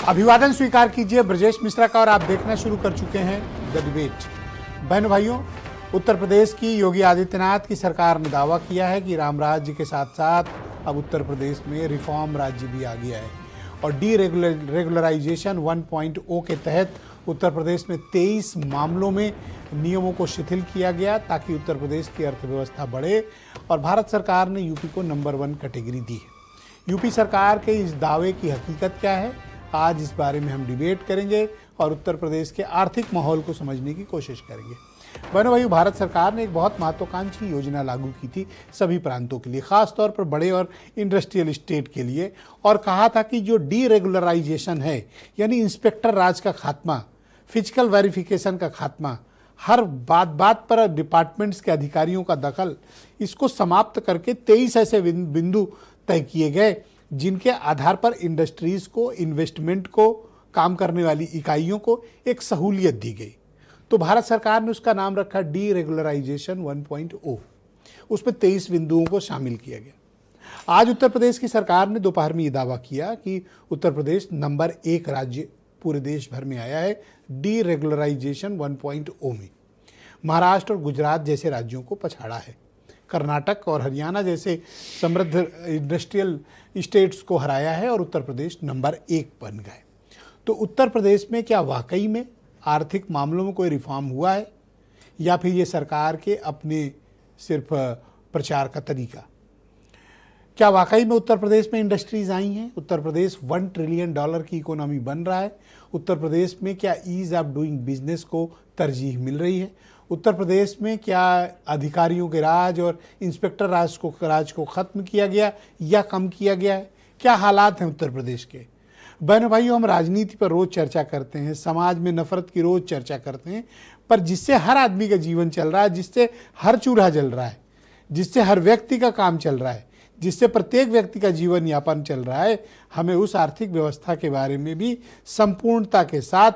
अभिवादन स्वीकार कीजिए ब्रजेश मिश्रा का और आप देखना शुरू कर चुके हैं द डिबेट। बहनों भाइयों, उत्तर प्रदेश की योगी आदित्यनाथ की सरकार ने दावा किया है कि राम राज्य के साथ साथ अब उत्तर प्रदेश में रिफॉर्म राज्य भी आ गया है और रेगुलराइजेशन 1.0 के तहत उत्तर प्रदेश में 23 मामलों में नियमों को शिथिल किया गया ताकि उत्तर प्रदेश की अर्थव्यवस्था बढ़े और भारत सरकार ने यूपी को नंबर 1 कैटेगरी दी है। यूपी सरकार के इस दावे की हकीकत क्या है, आज इस बारे में हम डिबेट करेंगे और उत्तर प्रदेश के आर्थिक माहौल को समझने की कोशिश करेंगे। बहनों भाइयों, भारत सरकार ने एक बहुत महत्वाकांक्षी योजना लागू की थी सभी प्रांतों के लिए, खासतौर पर बड़े और इंडस्ट्रियल स्टेट के लिए, और कहा था कि जो डीरेगुलराइजेशन है यानी इंस्पेक्टर राज का खात्मा, फिजिकल वेरिफिकेशन का खात्मा, हर बात पर डिपार्टमेंट्स के अधिकारियों का दखल, इसको समाप्त करके 23 ऐसे बिंदु तय किए गए जिनके आधार पर इंडस्ट्रीज को, इन्वेस्टमेंट को, काम करने वाली इकाइयों को एक सहूलियत दी गई। तो भारत सरकार ने उसका नाम रखा डीरेगुलराइजेशन 1.0। उसमें 23 बिंदुओं को शामिल किया गया। आज उत्तर प्रदेश की सरकार ने दोपहर में ये दावा किया कि उत्तर प्रदेश नंबर 1 राज्य पूरे देश भर में आया है डीरेगुलराइजेशन 1.0 में। महाराष्ट्र और गुजरात जैसे राज्यों को पछाड़ा है। कर्नाटक और हरियाणा जैसे समृद्ध इंडस्ट्रियल स्टेट्स को हराया है और उत्तर प्रदेश नंबर 1 बन गए। तो उत्तर प्रदेश में क्या वाकई में आर्थिक मामलों में कोई रिफॉर्म हुआ है या फिर ये सरकार के अपने सिर्फ प्रचार का तरीका? क्या वाकई में उत्तर प्रदेश में इंडस्ट्रीज आई हैं? उत्तर प्रदेश $1 ट्रिलियन की इकोनॉमी बन रहा है। उत्तर प्रदेश में क्या ईज ऑफ डूइंग बिजनेस को तरजीह मिल रही है? उत्तर प्रदेश में क्या अधिकारियों के राज और इंस्पेक्टर राज को ख़त्म किया गया या कम किया गया है? क्या हालात हैं उत्तर प्रदेश के? बहनों भाइयों, हम राजनीति पर रोज़ चर्चा करते हैं, समाज में नफरत की रोज़ चर्चा करते हैं, पर जिससे हर आदमी का जीवन चल रहा है, जिससे हर चूल्हा जल रहा है, जिससे हर व्यक्ति का काम चल रहा है, जिससे प्रत्येक व्यक्ति का जीवन यापन चल रहा है, हमें उस आर्थिक व्यवस्था के बारे में भी संपूर्णता के साथ,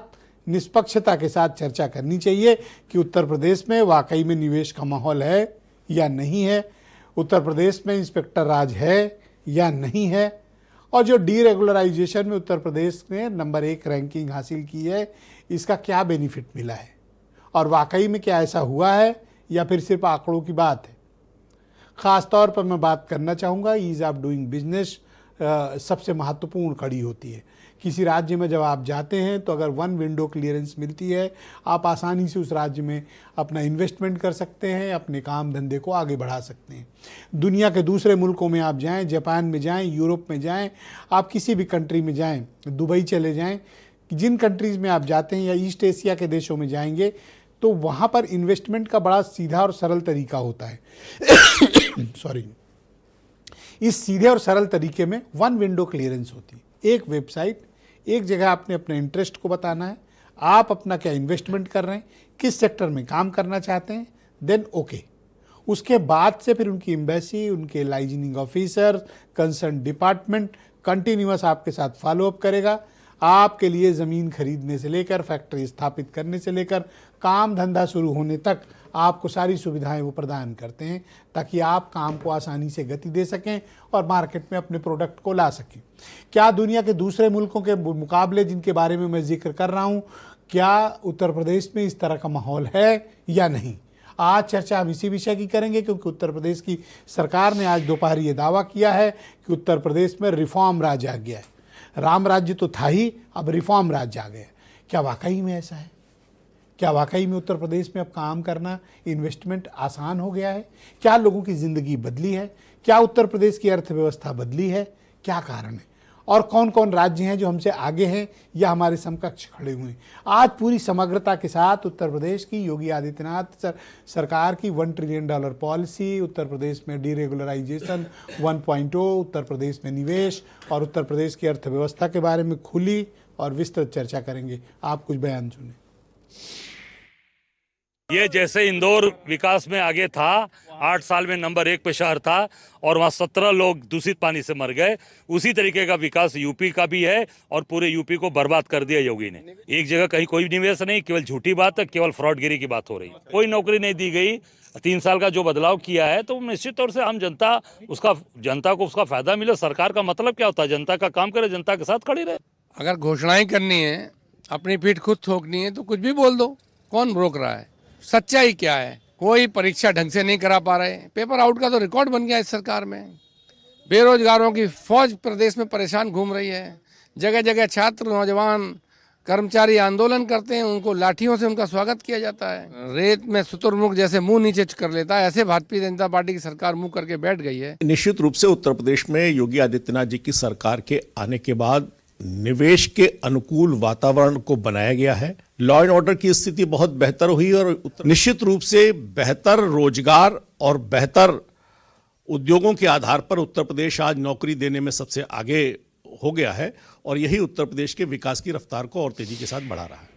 निष्पक्षता के साथ चर्चा करनी चाहिए कि उत्तर प्रदेश में वाकई में निवेश का माहौल है या नहीं है, उत्तर प्रदेश में इंस्पेक्टर राज है या नहीं है, और जो डीरेगुलराइजेशन में उत्तर प्रदेश ने नंबर 1 रैंकिंग हासिल की है, इसका क्या बेनिफिट मिला है और वाकई में क्या ऐसा हुआ है या फिर सिर्फ आंकड़ों की बात है। ख़ास तौर पर मैं बात करना चाहूँगा ईज़ ऑफ डूइंग बिजनेस सबसे महत्वपूर्ण कड़ी होती है। किसी राज्य में जब आप जाते हैं तो अगर 1 विंडो क्लियरेंस मिलती है, आप आसानी से उस राज्य में अपना इन्वेस्टमेंट कर सकते हैं, अपने काम धंधे को आगे बढ़ा सकते हैं। दुनिया के दूसरे मुल्कों में आप जाएं, जापान में जाएं, यूरोप में जाएं, आप किसी भी कंट्री में जाएं, दुबई चले जाएं, जिन कंट्रीज़ में आप जाते हैं या ईस्ट एशिया के देशों में जाएंगे तो वहाँ पर इन्वेस्टमेंट का बड़ा सीधा और सरल तरीका होता है। सॉरी, इस सीधे और सरल तरीके में 1 विंडो क्लियरेंस होती है। एक वेबसाइट, एक जगह आपने अपने इंटरेस्ट को बताना है, आप अपना क्या इन्वेस्टमेंट कर रहे हैं, किस सेक्टर में काम करना चाहते हैं, देन ओके। उसके बाद से फिर उनकी एम्बेसी, उनके liaisoning officer, concern department continuous आपके साथ फॉलोअप करेगा। आपके लिए ज़मीन खरीदने से लेकर फैक्ट्री स्थापित करने से लेकर काम धंधा शुरू होने तक आपको सारी सुविधाएं वो प्रदान करते हैं ताकि आप काम को आसानी से गति दे सकें और मार्केट में अपने प्रोडक्ट को ला सकें। क्या दुनिया के दूसरे मुल्कों के मुकाबले जिनके बारे में मैं जिक्र कर रहा हूँ, क्या उत्तर प्रदेश में इस तरह का माहौल है या नहीं? आज चर्चा हम इसी विषय की करेंगे क्योंकि उत्तर प्रदेश की सरकार ने आज दोपहर ये दावा किया है कि उत्तर प्रदेश में रिफॉर्म राज्य आ गया है। राम राज्य तो था ही, अब रिफॉर्म राज्य आ गया। क्या वाकई में ऐसा है? क्या वाकई में उत्तर प्रदेश में अब काम करना, इन्वेस्टमेंट आसान हो गया है? क्या लोगों की ज़िंदगी बदली है? क्या उत्तर प्रदेश की अर्थव्यवस्था बदली है? क्या कारण है? और कौन कौन राज्य हैं जो हमसे आगे हैं या हमारे समकक्ष खड़े हुए हैं? आज पूरी समग्रता के साथ उत्तर प्रदेश की योगी आदित्यनाथ सरकार की $1 ट्रिलियन पॉलिसी, उत्तर प्रदेश में डीरेगुलराइजेशन 1.0, उत्तर प्रदेश में निवेश और उत्तर प्रदेश की अर्थव्यवस्था के बारे में खुली और विस्तृत चर्चा करेंगे। आप कुछ बयान सुने। ये जैसे इंदौर विकास में आगे था, 8 साल में नंबर 1 पे शहर था और वहाँ 17 लोग दूषित पानी से मर गए, उसी तरीके का विकास यूपी का भी है और पूरे यूपी को बर्बाद कर दिया योगी ने। एक जगह कहीं कोई निवेश नहीं, केवल झूठी बात है, केवल फ्रॉडगिरी की बात हो रही है। कोई नौकरी नहीं दी गई। 3 साल का जो बदलाव किया है तो निश्चित तौर से आम जनता को उसका फायदा मिले। सरकार का मतलब क्या होता है? जनता का काम करे, जनता के साथ खड़ी रहे। अगर घोषणाएं करनी है, अपनी पीठ खुद ठोकनी है तो कुछ भी बोल दो, कौन रोक रहा है? सच्चाई क्या है? कोई परीक्षा ढंग से नहीं करा पा रहे, पेपर आउट का तो रिकॉर्ड बन गया इस सरकार में। बेरोजगारों की फौज प्रदेश में परेशान घूम रही है। जगह जगह छात्र, नौजवान, कर्मचारी आंदोलन करते हैं, उनको लाठियों से उनका स्वागत किया जाता है। रेत में शुतुरमुर्ग जैसे मुंह नीचे कर लेता है, ऐसे भारतीय जनता पार्टी की सरकार मुंह करके बैठ गई है। निश्चित रूप से उत्तर प्रदेश में योगी आदित्यनाथ जी की सरकार के आने के बाद निवेश के अनुकूल वातावरण को बनाया गया है। लॉ एंड ऑर्डर की स्थिति बहुत बेहतर हुई और निश्चित रूप से बेहतर रोजगार और बेहतर उद्योगों के आधार पर उत्तर प्रदेश आज नौकरी देने में सबसे आगे हो गया है और यही उत्तर प्रदेश के विकास की रफ्तार को और तेजी के साथ बढ़ा रहा है।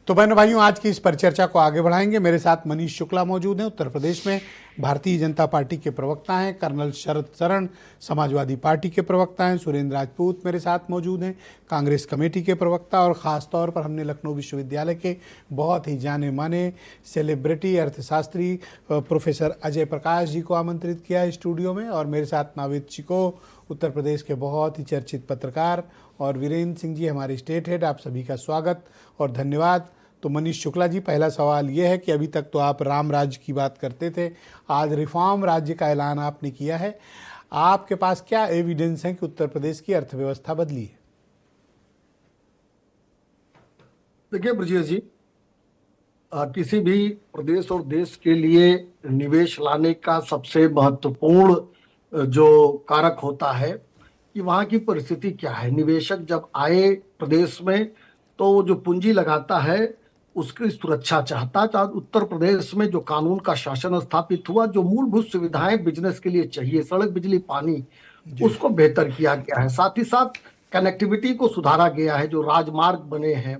तो बहनों भाइयों, आज की इस परिचर्चा को आगे बढ़ाएंगे। मेरे साथ मनीष शुक्ला मौजूद हैं, उत्तर प्रदेश में भारतीय जनता पार्टी के प्रवक्ता हैं। कर्नल शरद शरण समाजवादी पार्टी के प्रवक्ता हैं। सुरेंद्र राजपूत मेरे साथ मौजूद हैं, कांग्रेस कमेटी के प्रवक्ता। और ख़ास तौर पर हमने लखनऊ विश्वविद्यालय के बहुत ही जाने माने सेलिब्रिटी अर्थशास्त्री प्रोफेसर अजय प्रकाश जी को आमंत्रित किया है स्टूडियो में। और मेरे साथ नावेद चिको, उत्तर प्रदेश के बहुत ही चर्चित पत्रकार, और वीरेंद्र सिंह जी हमारे स्टेट हेड। आप सभी का स्वागत और धन्यवाद। तो मनीष शुक्ला जी, पहला सवाल ये है कि अभी तक तो आप राम राज्य की बात करते थे, आज रिफॉर्म राज्य का ऐलान आपने किया है। आपके पास क्या एविडेंस है कि उत्तर प्रदेश की अर्थव्यवस्था बदली है? देखिए ब्रजेश जी, किसी भी प्रदेश और देश के लिए निवेश लाने का सबसे महत्वपूर्ण जो कारक होता है कि वहाँ की परिस्थिति क्या है। निवेशक जब आए प्रदेश में तो जो पूंजी लगाता है उसकी सुरक्षा चाहता है। उत्तर प्रदेश में जो कानून का शासन स्थापित हुआ, जो मूलभूत सुविधाएं बिजनेस के लिए चाहिए, सड़क, बिजली, पानी, उसको बेहतर किया गया है। साथ ही साथ कनेक्टिविटी को सुधारा गया है। जो राजमार्ग बने हैं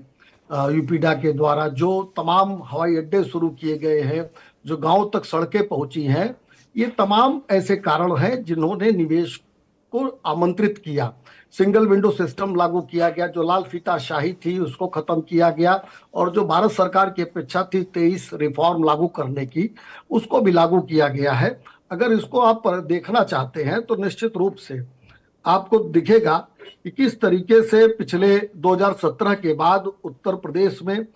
यूपीडा के द्वारा, जो तमाम हवाई अड्डे शुरू किए गए हैं, जो गांव तक सड़कें पहुंची हैं, ये तमाम ऐसे कारण हैं जिन्होंने निवेश को आमंत्रित किया। सिंगल विंडो सिस्टम लागू किया गया, जो लाल फीताशाही थी उसको खत्म किया गया, और जो भारत सरकार की अपेक्षा थी 23 रिफॉर्म लागू करने की, उसको भी लागू किया गया है। अगर इसको आप देखना चाहते हैं तो निश्चित रूप से आपको दिखेगा कि किस तरीके से पिछले 2017 के बाद उत्तर प्रदेश में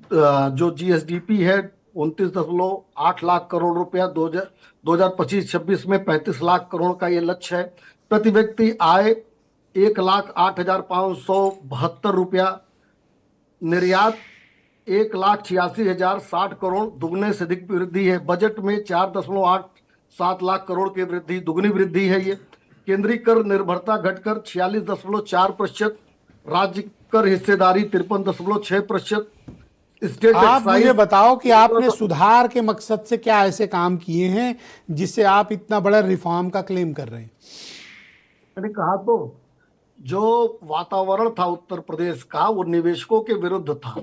जो जीएसडीपी है 29.8 लाख करोड़ रुपया, 2025-26 में 35 लाख करोड़ का ये लक्ष्य है। प्रति व्यक्ति आय 1,08,572 रुपया, निर्यात 1,86,060 करोड़, दुगने से अधिक वृद्धि है। बजट में 4.87 लाख करोड़ की वृद्धि, दुगनी वृद्धि है ये। केंद्रीय कर निर्भरता घटकर 46.4%, राज्य कर हिस्सेदारी 53.6%। स्टेट आप मुझे बताओ कि आपने सुधार के मकसद से क्या ऐसे काम किए हैं जिससे आप इतना बड़ा रिफॉर्म का क्लेम कर रहे हैं? मैंने कहा तो, जो वातावरण था उत्तर प्रदेश का वो निवेशकों के विरुद्ध था।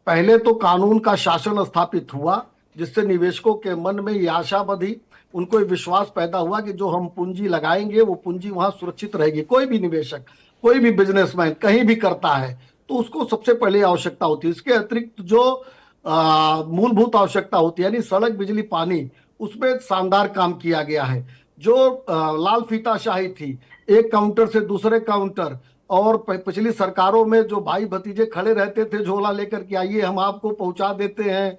पहले तो कानून का शासन स्थापित हुआ जिससे निवेशकों के मन में ये आशा बंधी, उनको ये विश्वास पैदा हुआ कि जो हम पूंजी लगाएंगे वो पूंजी वहां सुरक्षित रहेगी। कोई भी निवेशक, कोई भी बिजनेसमैन कहीं भी करता है तो उसको सबसे पहले आवश्यकता होती है। इसके अतिरिक्त जो मूलभूत आवश्यकता होती है, यानी सड़क, बिजली, पानी, उसमें शानदार काम किया गया है। जो लाल फीताशाही थी, एक काउंटर से दूसरे काउंटर, और पिछली सरकारों में जो भाई भतीजे खड़े रहते थे झोला लेकर के, आइए हम आपको पहुंचा देते हैं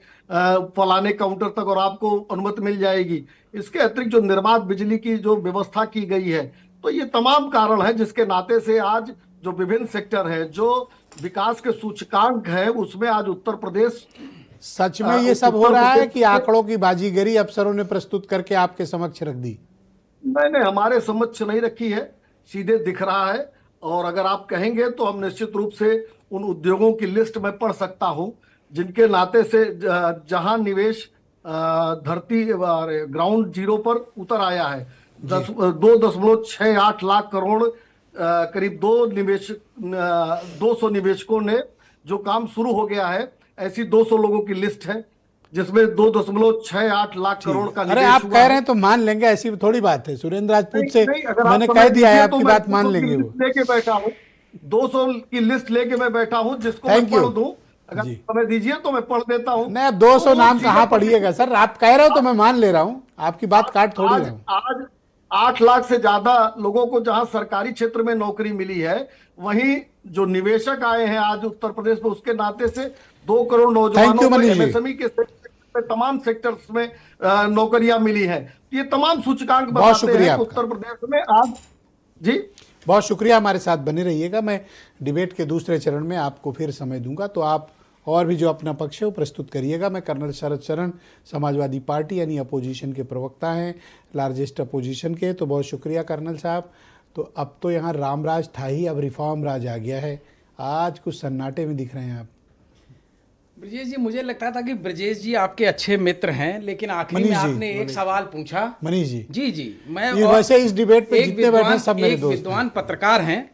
फलाने काउंटर तक और आपको अनुमति मिल जाएगी। इसके अतिरिक्त जो निर्बाध बिजली की जो व्यवस्था की गई है, तो ये तमाम कारण है जिसके नाते से आज जो विभिन्न सेक्टर है, जो विकास के सूचकांक है, उसमें आज उत्तर प्रदेश। सच में ये सब हो रहा है कि आंकड़ों की बाजीगरी अफसरों ने प्रस्तुत करके आपके समक्ष रख दी? मैंने हमारे समक्ष नहीं रखी है, सीधे दिख रहा है। और अगर आप कहेंगे तो हम निश्चित रूप से उन उद्योगों की लिस्ट में पढ़ सकता हूं जिनके नाते से जहां निवेश धरती ग्राउंड जीरो पर उतर आया है। 2.68 लाख करोड़, करीब 200 निवेशकों ने जो काम शुरू हो गया है, ऐसी 200 लोगों की लिस्ट है। जिसमें 2.68 लाख करोड़ का अरे निवेश आप हुआ कह है। रहे हैं तो मान लेंगे, ऐसी थोड़ी बात है। सुरेंद्र राजपूत से नहीं, अगर आप मैंने समय कह दिया है, दीजिए आपकी तो बात मैं मान 200 की लेंगे वो। लिस्ट लेके बैठा हूँ, 200 की लिस्ट लेके मैं बैठा हूँ, जिसको मैं Thank you. पढ़ दूं। अगर जी। समय दीजिए तो मैं पढ़ देता हूँ। नहीं, अब 200 तो नाम सीधे कहाँ पढ़ पढ़िएगा सर? आप कह रहे हो तो मैं मान ले रहा हूँ, आपकी बात काट थोड़ी आज रहा हूँ। आज 8 लाख से ज्यादा लोगों को जहां सरकारी क्षेत्र में नौकरी मिली है, वहीं जो निवेशक आए हैं आज उत्तर प्रदेश में, उसके नाते से 2 करोड़ नौजवानों को मनीष जी। एमएसएमई के सेक्टर में, तमाम सेक्टर्स में नौकरियां मिली हैं। ये तमाम सूचकांक बहुत बताते शुक्रिया हैं कि आपका। उत्तर प्रदेश में आज जी बहुत शुक्रिया, हमारे साथ बने रहिएगा। मैं डिबेट के दूसरे चरण में आपको फिर समय दूंगा, तो आप और भी जो अपना पक्ष है वो प्रस्तुत करिएगा। मैं कर्नल शरद शरण, समाजवादी पार्टी यानी अपोजिशन के प्रवक्ता हैं, लार्जेस्ट अपोजिशन के। तो बहुत शुक्रिया कर्नल साहब। तो अब तो यहाँ रामराज था ही, अब रिफॉर्म राज आ गया है। आज कुछ सन्नाटे में दिख रहे हैं आप। ब्रजेश जी, मुझे लगता था कि ब्रजेश जी आपके अच्छे मित्र हैं, लेकिन आखिरी में मनीष जी, आपने एक सवाल पूछा। मनीष जी, जी जी, मैं ये और वैसे इस डिबेट पे एक जितने बैठे हैं सब मेरे एक दोस्त हैं। विद्वान पत्रकार हैं,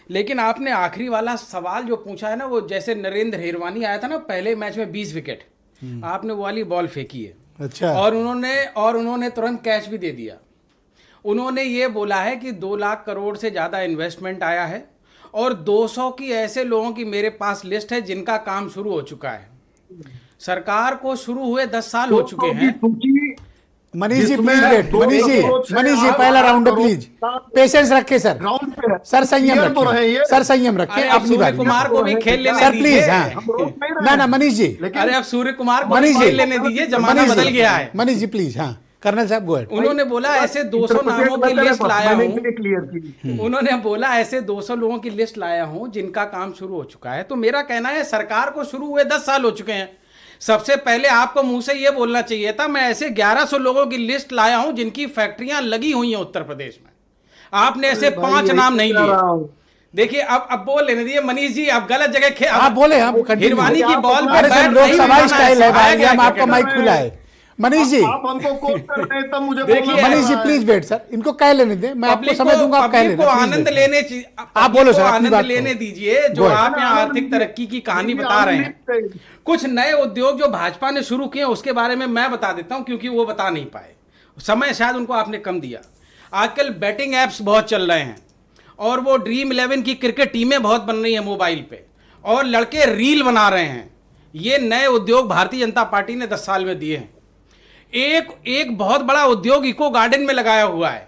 लेकिन आपने आखिरी वाला सवाल जो पूछा है ना, वो जैसे नरेंद्र हिरवानी आया था ना पहले मैच में 20 विकेट, आपने वो वाली बॉल फेंकी है। अच्छा, और उन्होंने तुरंत कैच भी दे दिया। उन्होंने ये बोला है कि 2 लाख करोड़ से ज़्यादा इन्वेस्टमेंट आया है और 200 की ऐसे लोगों की मेरे पास लिस्ट है जिनका काम शुरू हो चुका है। सरकार को शुरू हुए 10 साल हो चुके हैं। मनीष जी जिसमें प्लीज वेट। दो मनीष जी, करोड़ से मनीष जी आठ पहला लाख राउंड है, करोड़ प्लीज का पेशेंस रखे सर। ग्राउंड पे है। सर संयम क्लियर तो रहे रखें, ये। सर संयम रखें अरे अब अपनी सूर्य बारी। कुमार को भी खेल लेने सर दीजिए। प्लीज, हाँ हम रोक नहीं रहे ना हैं। ना मनीष जी, लेकिन अरे अब सूर्य कुमार को मनीष भी जी, खेल लेने दीजिए, जमाना मनीष बदल जी, गया है। मनीष जी प्लीज, हाँ कर्नल साहब गो अहेड। उन्होंने बोला ऐसे 200 नामों की लिस्ट लाया हूँ। क्लियर की। उन्होंने बोला ऐसे 200 लोगों की लिस्ट लाया हूं जिनका काम शुरू हो चुका है। तो मेरा कहना है सरकार को शुरू हुए 10 साल हो चुके हैं। सबसे पहले आपको मुंह से यह बोलना चाहिए था मैं ऐसे 1100 लोगों की लिस्ट लाया हूं जिनकी फैक्ट्रियां लगी हुई हैं उत्तर प्रदेश में। आपने ऐसे 5 नाम नहीं लिए। देखिए अब बोल लेने दिए मनीष जी, आप गलत जगह आप बोले, हम कंटिन्यू। हिरवानी की बॉल पे अरे सर बैट नहीं लोकसभा बनाना स्टाइल है भाई, सिखाया हम गया आपका माइक खुला है। मनीष जी, आप हमको कोट कर रहे हैं, तब मुझे देखिए, बोलना मनीष जी पड़ रहा है। प्लीज वेट सर, इनको कह लेने दें, मैं आपको पब्लिक समय दूंगा, आप कह पब्लिक लेना को please आनंद wait। लेने आप बोलो सर, अपनी आनंद बात लेने करो। दीजिए जो Go ahead। आप यहाँ आर्थिक तरक्की की कहानी बता रहे हैं। कुछ नए उद्योग जो भाजपा ने शुरू किए उसके बारे में मैं बता देता हूं, क्योंकि वो बता नहीं पाए, समय शायद उनको आपने कम दिया। आजकल बैटिंग एप्स बहुत चल रहे हैं और वो ड्रीम 11 की क्रिकेट टीमें बहुत बन रही हैं मोबाइल पे, और लड़के रील बना रहे हैं। ये नए उद्योग भारतीय जनता पार्टी ने 10 साल में दिए हैं। एक बहुत बड़ा उद्योग इको गार्डन में लगाया हुआ है।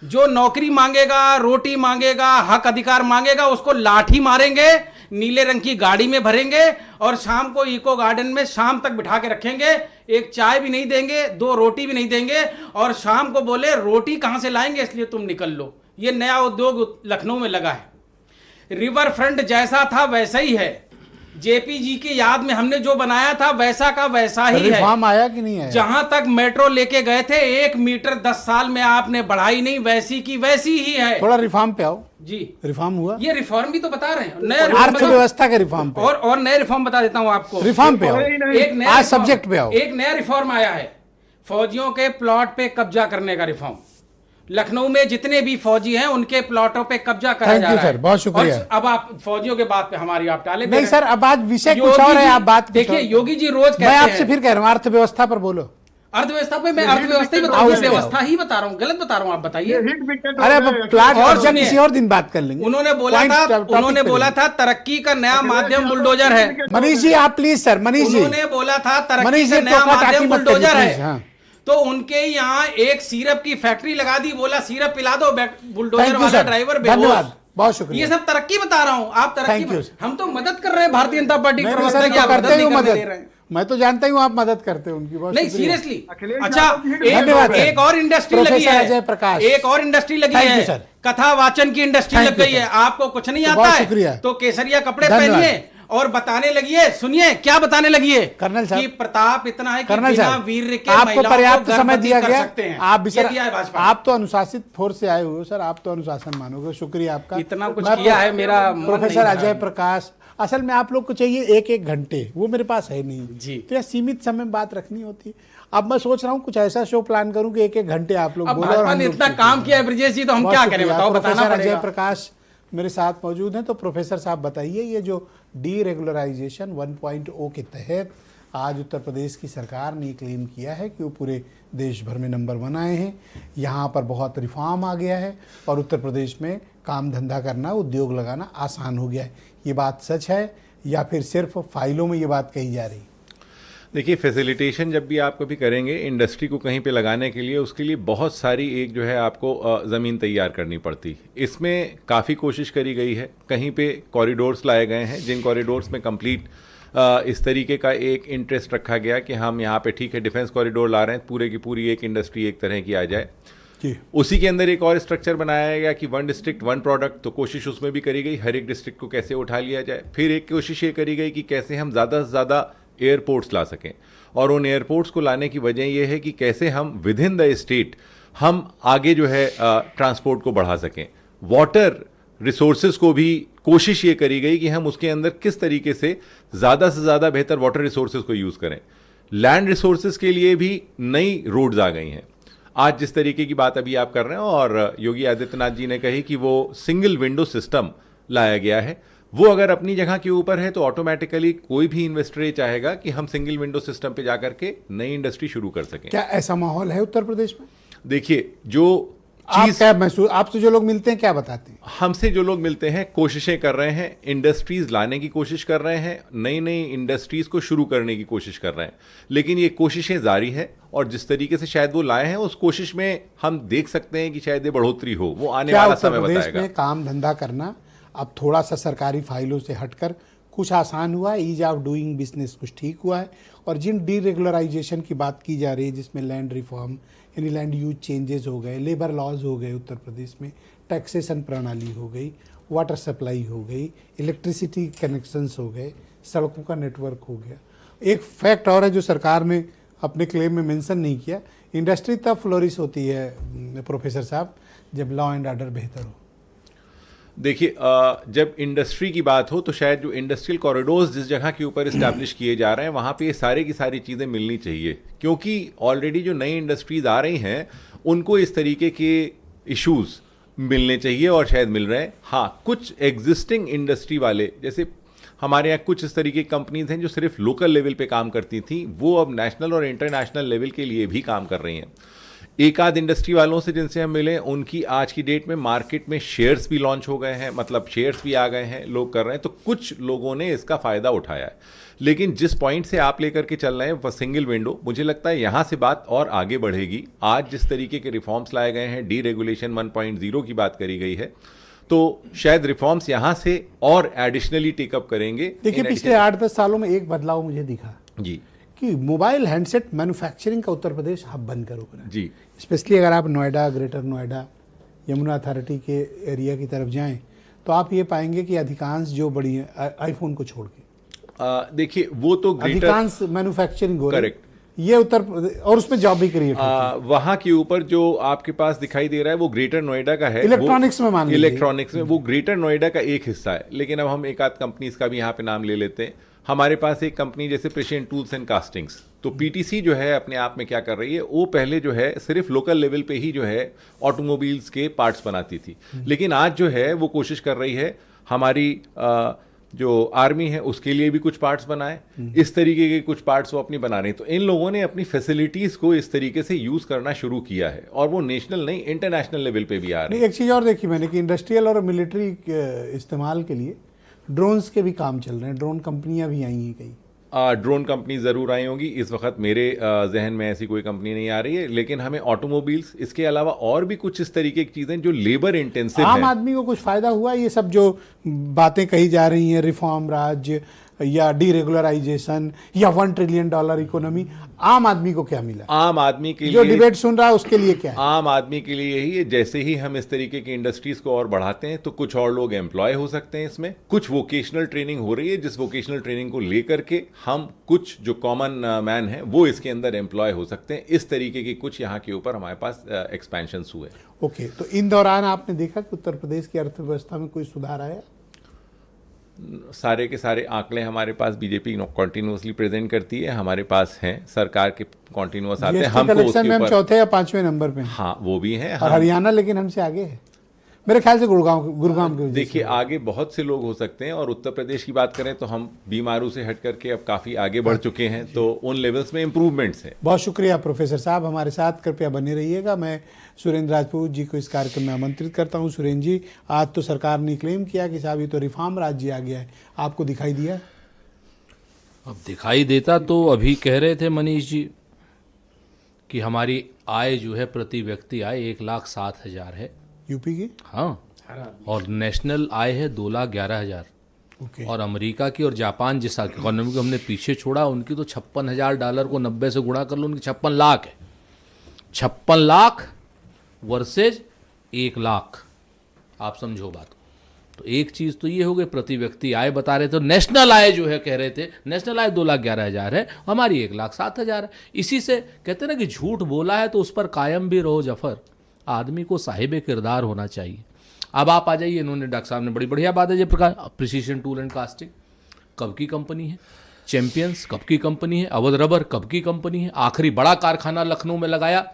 जो नौकरी मांगेगा, रोटी मांगेगा, हक अधिकार मांगेगा, उसको लाठी मारेंगे, नीले रंग की गाड़ी में भरेंगे और शाम को इको गार्डन में शाम तक बिठा के रखेंगे। एक चाय भी नहीं देंगे, 2 रोटी भी नहीं देंगे, और शाम को बोले रोटी कहां से लाएंगे इसलिए तुम निकल लो। ये नया उद्योग लखनऊ में लगा है। रिवर फ्रंट जैसा था वैसा ही है। जेपी जी की याद में हमने जो बनाया था वैसा का वैसा ही है। रिफॉर्म आया कि नहीं आया? जहां तक मेट्रो लेके गए थे 1 मीटर 10 साल में आपने बढ़ाई नहीं, वैसी की वैसी ही है। थोड़ा रिफॉर्म पे आओ। जी, रिफॉर्म हुआ, ये रिफॉर्म भी तो बता रहे हैं, नए रिफॉर्म अर्थव्यवस्था के रिफॉर्म पे, और नए रिफॉर्म बता देता हूं आपको। रिफॉर्म पे आओ। एक नया आज रिफॉर्म- सब्जेक्ट पे आओ। एक नया रिफॉर्म आया है, फौजियों के प्लॉट पे कब्जा करने का रिफॉर्म। लखनऊ में जितने भी फौजी हैं उनके प्लॉटों पे कब्जा करा Thank जा you, रहा है। sir, बहुत शुक्रिया। और अब आप फौजियों के बात पे हमारी आप टाले नहीं सर, अब आज विषय कुछ और है, आप बात कुछ देखिए और। योगी जी रोज कहते मैं हैं, आपसे फिर कह रहा हूँ अर्थव्यवस्था पर बोलो। अर्थव्यवस्था पे मैं अर्थव्यवस्था ही बता रहा हूँ, व्यवस्था ही बता रहा हूँ, गलत बता रहा हूँ, आप बताइए। अरे अब प्लाट और और सुनिए, किसी और दिन बात कर लेंगे। उन्होंने बोला Point था topic उन्होंने पे बोला लेंगे। था तरक्की का नया माध्यम बुलडोजर है। मनीष जी आप प्लीज सर, मनीष जी, उन्होंने बोला था तरक्की मनीष का जी नया टोका टाकी माध्यम मत करिए, बुलडोजर please, है। हाँ। तो उनके यहाँ एक सिरप की फैक्ट्री लगा दी, बोला सिरप पिला दो, बुलडोजर Thank you, वाला sir. ड्राइवर धन्यवाद, बेहोश। बहुत शुक्रिया। ये सब तरक्की बता रहा हूँ, आप Thank you, तरक्की sir. हम तो मदद कर रहे हैं भारतीय जनता पार्टी के नहीं प्रवक्ता सर, की, आप करते मदद ही नहीं करने दे मदद, रहे हैं। मैं तो जानता हूँ आप मदद करते हैं उनकी, बहुत नहीं शुक्रिया। सीरियसली। अखिलेश अच्छा, यादव जी, धन्यवाद सर। एक और इंडस्ट्री लगी प्रोफेसर है, अजय प्रकाश। एक और इंडस्ट्री लगी Thank you, है, sir. कथा वाचन की इंडस्ट्री Thank लग you, गई है। sir. आपको कुछ नहीं तो आता बहुत है शुक्रिया। तो केसरिया कपड़े धन्यवाद। पहनिए और बताने लगिए। सुनिए क्या बताने लगिए, कर्नल साहब, कि प्रताप इतना है कि कर्नल बिना साहब, वीर के आपको महिलाओं पर्याप्त को समय गर्भवती दिया कर गया। सकते हैं। आप भी ये सर, दिया है भाजपा ने। आप तो अनुशासित फोर्स से आए हुए हो सर, आप तो अनुशासन मानोगे, शुक्रिया आपका। इतना कुछ मैं किया है, मेरा मन प्रोफेसर नहीं अजय था। प्रकाश, असल में आप लोग को चाहिए 1-1 घंटे, वो मेरे पास है नहीं जी। तो यह सीमित समय में बात रखनी होती है। अब मैं सोच रहा हूँ कुछ ऐसा शो प्लान करूं कि 1-1 घंटे आप लोग अब बोलो और भाजपा हम ने लोग इतना पूछें। काम किया है ब्रजेश जी, तो हम बहुत क्या करें शुक्रिया। बताओ, बताना प्रोफेसर अजय पड़ेगा। प्रकाश मेरे साथ मौजूद हैं। तो प्रोफेसर साहब बताइए, ये जो डी रेगुलराइजेशन 1.0 के तहत आज उत्तर प्रदेश की सरकार ने क्लेम किया है कि वो पूरे देश भर में नंबर 1 आए हैं, यहाँ पर बहुत रिफॉर्म आ गया है और उत्तर प्रदेश में काम धंधा करना, उद्योग लगाना आसान हो गया है। ये बात सच है या फिर सिर्फ फाइलों में ये बात कही जा रही? देखिए, फैसिलिटेशन जब भी आप कभी करेंगे इंडस्ट्री को कहीं पे लगाने के लिए, उसके लिए बहुत सारी एक जो है आपको ज़मीन तैयार करनी पड़ती है। इसमें काफ़ी कोशिश करी गई है, कहीं पे कॉरिडोर्स लाए गए हैं जिन कॉरिडोर्स में कंप्लीट इस तरीके का एक इंटरेस्ट रखा गया कि हम यहाँ पे ठीक है डिफेंस कॉरिडोर ला रहे हैं, पूरे की पूरी एक इंडस्ट्री एक तरह की आ जाए। उसी के अंदर एक और स्ट्रक्चर बनाया गया कि 1 डिस्ट्रिक्ट 1 प्रोडक्ट, तो कोशिश उसमें भी करी गई हर एक डिस्ट्रिक्ट को कैसे उठा लिया जाए। फिर एक कोशिश ये करी गई कि कैसे हम ज़्यादा से ज़्यादा एयरपोर्ट्स ला सकें, और उन एयरपोर्ट्स को लाने की वजह यह है कि कैसे हम विद इन द स्टेट हम आगे जो है ट्रांसपोर्ट को बढ़ा सकें। वाटर रिसोर्सेज को भी कोशिश ये करी गई कि हम उसके अंदर किस तरीके से ज़्यादा बेहतर वाटर रिसोर्सेज को यूज़ करें। लैंड रिसोर्सेज के लिए भी नई रोड्स आ गई हैं। आज जिस तरीके की बात अभी आप कर रहे हैं और योगी आदित्यनाथ जी ने कही कि वो सिंगल विंडो सिस्टम लाया गया है, वो अगर अपनी जगह के ऊपर है तो ऑटोमेटिकली कोई भी इन्वेस्टर ये चाहेगा कि हम सिंगल विंडो सिस्टम पे जाकर के नई इंडस्ट्री शुरू कर सकें। क्या ऐसा माहौल है उत्तर प्रदेश में? देखिए, जो आप क्या महसूस, आपसे जो लोग मिलते हैं क्या बताते हैं? हमसे जो लोग मिलते हैं कोशिशें कर रहे हैं, इंडस्ट्रीज लाने की कोशिश कर रहे हैं, नई नई इंडस्ट्रीज को शुरू करने की कोशिश कर रहे हैं, लेकिन ये कोशिशें जारी है और जिस तरीके से शायद वो लाए हैं उस कोशिश में हम देख सकते हैं कि शायद ये बढ़ोतरी हो, वो आने वाला समय बताएगा। उत्तर प्रदेश में काम धंधा करना अब थोड़ा सा सरकारी फाइलों से हटकर कुछ आसान हुआ है, ईज ऑफ डूइंग बिजनेस कुछ ठीक हुआ है, और जिन डीरेगुलराइजेशन की बात की जा रही है जिसमें लैंड रिफॉर्म यानी लैंड यूज चेंजेस हो गए, लेबर लॉज हो गए उत्तर प्रदेश में, टैक्सेशन प्रणाली हो गई, वाटर सप्लाई हो गई, इलेक्ट्रिसिटी कनेक्शंस हो गए, सड़कों का नेटवर्क हो गया। एक फैक्ट और है जो सरकार ने अपने क्लेम में मेंशन नहीं किया, इंडस्ट्री तब फ्लोरिश होती है प्रोफेसर साहब जब लॉ एंड ऑर्डर बेहतर हो। देखिए, जब इंडस्ट्री की बात हो तो शायद जो इंडस्ट्रियल कॉरिडोर्स जिस जगह के ऊपर इस्टेब्लिश किए जा रहे हैं वहाँ पे ये सारी की सारी चीज़ें मिलनी चाहिए, क्योंकि ऑलरेडी जो नई इंडस्ट्रीज आ रही हैं उनको इस तरीके के इश्यूज मिलने चाहिए और शायद मिल रहे हैं। हाँ, कुछ एग्जिस्टिंग इंडस्ट्री वाले, जैसे हमारे यहाँ कुछ इस तरीके की कंपनीज हैं जो सिर्फ लोकल लेवल पे काम करती थी, वो अब नेशनल और इंटरनेशनल लेवल के लिए भी काम कर रही हैं। एक आध इंडस्ट्री वालों से जिनसे हम मिले, उनकी आज की डेट में मार्केट में शेयर्स भी लॉन्च हो गए हैं, मतलब शेयर्स भी आ गए हैं, लोग कर रहे हैं, तो कुछ लोगों ने इसका फ़ायदा उठाया है। लेकिन जिस पॉइंट से आप लेकर के चल रहे हैं वह सिंगल विंडो, मुझे लगता है यहाँ से बात और आगे बढ़ेगी। आज जिस तरीके के रिफॉर्म्स लाए गए हैं, डीरेगुलेशन 1.0 की बात करी गई है, तो शायद रिफॉर्म्स यहाँ से और एडिशनली टेकअप करेंगे। देखिए, पिछले 8-10 सालों में एक बदलाव मुझे दिखा जी कि मोबाइल हैंडसेट मैन्युफैक्चरिंग का उत्तर प्रदेश हब बनकर उभरा जी। स्पेशली अगर आप नोएडा, ग्रेटर नोएडा, यमुना अथॉरिटी के एरिया की तरफ जाएं तो आप ये पाएंगे कि अधिकांश जो बड़ी आईफोन को छोड़ के देखिए, वो तो अधिकांश मैन्युफैक्चरिंग हो रही है। करेक्ट, ये उत्तर प्रदेश, और उसमें जॉब भी क्रिएट होती है। वहाँ के ऊपर जो आपके पास दिखाई दे रहा है वो ग्रेटर नोएडा का है, इलेक्ट्रॉनिक्स में मान लीजिए, इलेक्ट्रॉनिक्स में वो ग्रेटर नोएडा का एक हिस्सा है। लेकिन अब हम एक आध कंपनीज का भी यहाँ पे नाम ले लेते हैं। हमारे पास एक कंपनी जैसे प्रेशियन टूल्स एंड कास्टिंग्स, तो पीटीसी जो है अपने आप में क्या कर रही है, वो पहले जो है सिर्फ लोकल लेवल पे ही जो है ऑटोमोबाइल्स के पार्ट्स बनाती थी, लेकिन आज जो है वो कोशिश कर रही है हमारी जो आर्मी है उसके लिए भी कुछ पार्ट्स बनाए, इस तरीके के कुछ पार्ट्स वो अपनी बना रही। तो इन लोगों ने अपनी फैसिलिटीज़ को इस तरीके से यूज़ करना शुरू किया है, और वो नेशनल नहीं इंटरनेशनल लेवल पे भी आ रही है। एक चीज़ और देखी मैंने कि इंडस्ट्रियल और मिलिट्री इस्तेमाल के लिए ड्रोन्स के भी काम चल रहे हैं, ड्रोन कंपनियां भी आई हैं कई। ड्रोन कंपनी ज़रूर आई होंगी, इस वक्त मेरे जहन में ऐसी कोई कंपनी नहीं आ रही है, लेकिन हमें ऑटोमोबाइल्स, इसके अलावा और भी कुछ इस तरीके की चीज़ें जो लेबर इंटेंसिव आम आदमी को कुछ फ़ायदा हुआ? ये सब जो बातें कही जा रही हैं, रिफॉर्म राज या डीरेगुलराइजेशन या $1 ट्रिलियन इकोनॉमी, आम आदमी को क्या मिला? आम आदमी के जो लिए डिबेट सुन रहा है उसके लिए क्या है? आम आदमी के लिए यही है, जैसे ही हम इस तरीके की इंडस्ट्रीज को और बढ़ाते हैं तो कुछ और लोग एम्प्लॉय हो सकते हैं इसमें, कुछ वोकेशनल ट्रेनिंग हो रही है जिस वोकेशनल ट्रेनिंग को लेकर के हम कुछ जो कॉमन मैन है वो इसके अंदर एम्प्लॉय हो सकते हैं। इस तरीके के कुछ यहाँ के ऊपर हमारे पास एक्सपेंशन हुए। ओके, तो इन दौरान आपने देखा कि उत्तर प्रदेश की अर्थव्यवस्था में कोई सुधार आया? सारे के सारे आंकड़े हमारे पास बीजेपी कॉन्टिन्यूसली प्रेजेंट करती है, हमारे पास हैं, सरकार के कॉन्टिन्यूस आते हैं। हमको कलेक्शन में हम चौथे या 5वें नंबर पे हैं। हाँ, वो भी हैं। और हरियाणा लेकिन हमसे आगे है, मेरे ख्याल से गुरुग्राम की वजह से। देखिए आगे बहुत से लोग हो सकते हैं, और उत्तर प्रदेश की बात करें तो हम बीमारू से हट करके अब काफ़ी आगे बढ़ चुके हैं, तो उन लेवल्स में इम्प्रूवमेंट्स हैं। बहुत शुक्रिया प्रोफेसर साहब, हमारे साथ कृपया बने रहिएगा। मैं सुरेंद्र राजपूत जी को इस कार्यक्रम में आमंत्रित करता हूं। सुरेंद्र जी, आज तो सरकार ने क्लेम किया कि साहब ये तो रिफॉर्म राज्य आ गया है, आपको दिखाई दिया? अब दिखाई देता तो अभी कह रहे थे मनीष जी कि हमारी आय जो है प्रति व्यक्ति आय 1,07,000 है यूपी की? हाँ, और नेशनल आय है 2,11,000। ओके। और अमेरिका की और जापान जिस इकोनॉमी को हमने पीछे छोड़ा, उनकी तो $56,000 को 90 से गुणा कर लो, उनकी 56 लाख है। 56 लाख वर्सेज 1 लाख, आप समझो बात को। तो एक चीज़ तो ये हो गई, प्रति व्यक्ति आय बता रहे थे, नेशनल आय जो है कह रहे थे नेशनल आय 2,11,000 है, हमारी 1,07,000 है। इसी से कहते ना कि झूठ बोला है तो उस पर कायम भी रहो जफर, आदमी को साहिब किरदार होना चाहिए। अब आप आ जाइए, इन्होंने डॉक्टर साहब ने बड़ी बढ़िया बात है Jayaprakash, precision tool and casting कब की कंपनी है, चैंपियंस कब की कंपनी है, अवध रबर कब की कंपनी है, आखिरी बड़ा कारखाना लखनऊ में लगाया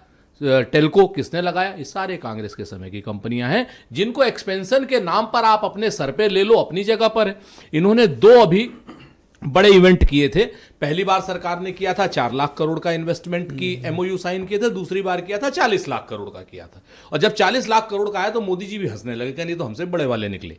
टेल्को किसने लगाया, ये सारे कांग्रेस के समय की कंपनियां हैं, जिनको एक्सपेंशन के नाम पर आप अपने सर पे ले लो, अपनी जगह पर है। इन्होंने 2 अभी बड़े इवेंट किए थे। पहली बार सरकार ने किया था 4 लाख करोड़ का इन्वेस्टमेंट की एमओयू साइन किए थे, दूसरी बार किया था 40 लाख करोड़ का किया था। और जब 40 लाख करोड़ का आया तो मोदी जी भी हंसने लगे कि नहीं तो हमसे बड़े वाले निकले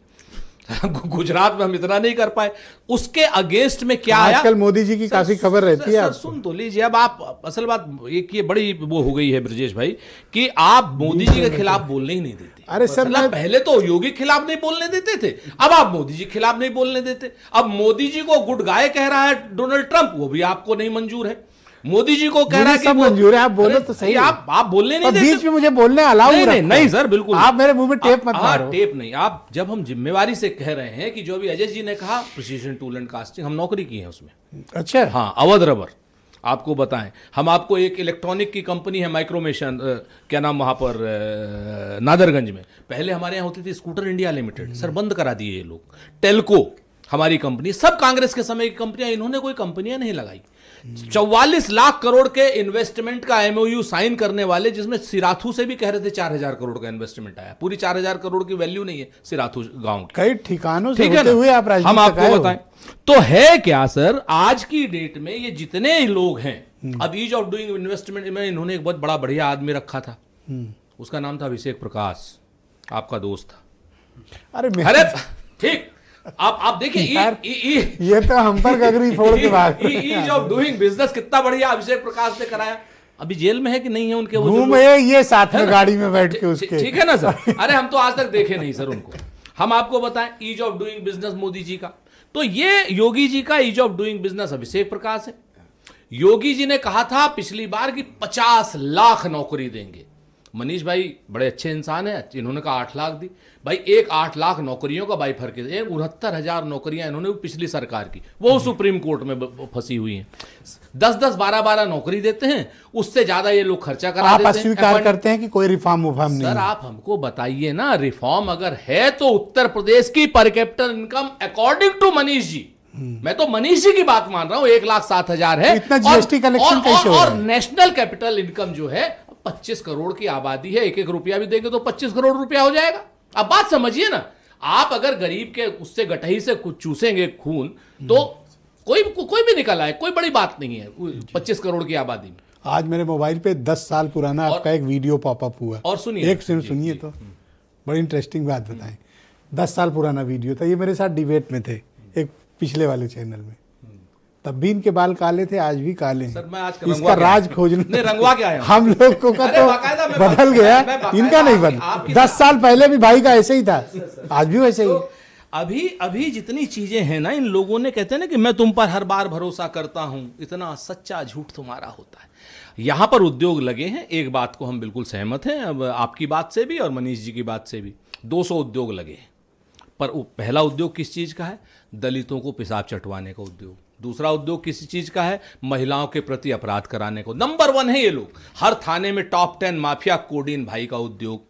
गुजरात में हम इतना नहीं कर पाए। उसके अगेंस्ट में क्या आया, आजकल मोदी जी की काफी खबर रहती है। सर सुन तो लीजिए, अब आप असल बात एक ये बड़ी वो हो गई है ब्रजेश भाई कि आप मोदी जी के खिलाफ बोलने ही नहीं देते। अरे सर, मतलब पहले तो योगी के खिलाफ नहीं बोलने देते थे, अब आप मोदी जी के खिलाफ नहीं बोलने देते। अब मोदी जी को गुड गाय कह रहा है डोनाल्ड ट्रंप, वो भी आपको नहीं मंजूर है। मोदी जी को कह रहा है कि सब मंजूर है, आप बोलो तो सही। आप बोलने नहीं और देते, बीच में मुझे बोलने अलाउ नहीं सर, बिल्कुल आप मेरे मुंह में टेप मत मारो। टेप नहीं, आप जब हम जिम्मेवारी से कह रहे हैं कि जो अभी अजय जी ने कहा प्रिसीजन टूल एंड कास्टिंग, हम नौकरी की है उसमें। अच्छा, हाँ, अवध रबर आपको बताएं, हम आपको एक इलेक्ट्रॉनिक की कंपनी है माइक्रोमेशन, क्या नाम वहाँ पर नादरगंज में, पहले हमारे यहाँ होती थी स्कूटर इंडिया लिमिटेड, सर बंद करा दिए ये लोग। टेल्को हमारी कंपनी, सब कांग्रेस के समय की कंपनियां, इन्होंने कोई कंपनियां नहीं लगाई। 44 लाख करोड़ के इन्वेस्टमेंट का एमओयू साइन करने वाले, जिसमें सिराथू से भी कह रहे थे 4,000 करोड़ का इन्वेस्टमेंट आया। पूरी 4,000 करोड़ की वैल्यू नहीं है सिराथू गांव की, कई ठिकानों से ठीक है होते ना? हुए आप राजनीति हम तक आए आपको हो। बताएं तो है क्या सर, आज की डेट में ये जितने लोग हैं, अब ईज ऑफ डूइंग इन्वेस्टमेंट में इन्होंने एक बहुत बड़ा बढ़िया आदमी रखा था, उसका नाम था अभिषेक प्रकाश, आपका दोस्त था। अरे ठीक, आप देखिए ये तो हम पर गगरी फोड़ के भाग ईज ऑफ डूइंग बिजनेस कितना बढ़िया अभिषेक प्रकाश ने कराया। अभी जेल में है कि नहीं है उनके वो घूमे ये साथ में गाड़ी में बैठ के उसके, ठीक है ना सर? अरे हम तो आज तक देखे नहीं सर उनको। हम आपको बताएं ease of doing business Modi ji का, तो ये योगी जी का ease of doing business Abhishek Prakash है। योगी जी ने कहा था पिछली बार कि 50 लाख नौकरी देंगे। मनीष भाई बड़े अच्छे इंसान हैं, इन्होंने कहा 8 लाख दी। भाई 8 लाख नौकरियों का भाई फर्क है, 69,000 नौकरियां इन्होंने पिछली सरकार की, वो सुप्रीम कोर्ट में फंसी हुई हैं। 10-10, 12-12 नौकरी देते हैं, उससे ज्यादा ये लोग खर्चा करा देते हैं। आप अस्वीकार करते हैं कि कोई रिफॉर्म नहीं? सर आप हमको बताइए ना, रिफॉर्म अगर है तो उत्तर प्रदेश की per capital income according to Manish ji, मैं तो मनीष जी की बात मान रहा हूं, 1,07,000 है। इतना जीएसटी कलेक्शन कैसे हो रहा है? और नेशनल कैपिटल इनकम जो है 25 करोड़ की आबादी है, 1-1 रुपया भी देंगे तो 25 करोड़ रुपया हो जाएगा। अब बात समझिए ना, आप अगर गरीब के उससे गठही से कुछ चूसेंगे खून तो कोई भी निकल आए, कोई बड़ी बात नहीं है 25 करोड़ की आबादी में। आज मेरे मोबाइल पे 10 साल पुराना आपका एक वीडियो पॉपअप हुआ, और सुनिए, एक सेकंड सुनिए तो बड़ी इंटरेस्टिंग बात बताएं। 10 साल पुराना वीडियो था, ये मेरे साथ डिबेट में थे एक पिछले वाले चैनल में, तब भी इनके बाल काले थे, आज भी काले हैं। सर मैं आज इसका राज खोजना नहीं, रंगवा के आया हम लोग को का तो बदल गया, इनका नहीं बदल। 10 साल पहले भी भाई का ऐसे ही था, आज भी वैसे ही। अभी जितनी चीजें हैं ना, इन लोगों ने कहते हैं ना कि मैं तुम पर हर बार भरोसा करता हूं, इतना सच्चा झूठ तुम्हारा होता है। यहां पर उद्योग लगे हैं, एक बात को हम बिल्कुल सहमत हैं, अब आपकी बात से भी और मनीष जी की बात से भी, 200 उद्योग लगे हैं। पर पहला उद्योग किस चीज का है? दलितों को पेशाब चटवाने का उद्योग। दूसरा उद्योग किसी चीज का है? महिलाओं के प्रति अपराध कराने को। नंबर 1 है ये लोग, हर थाने में टॉप 10 माफिया कोडीन भाई का उद्योग,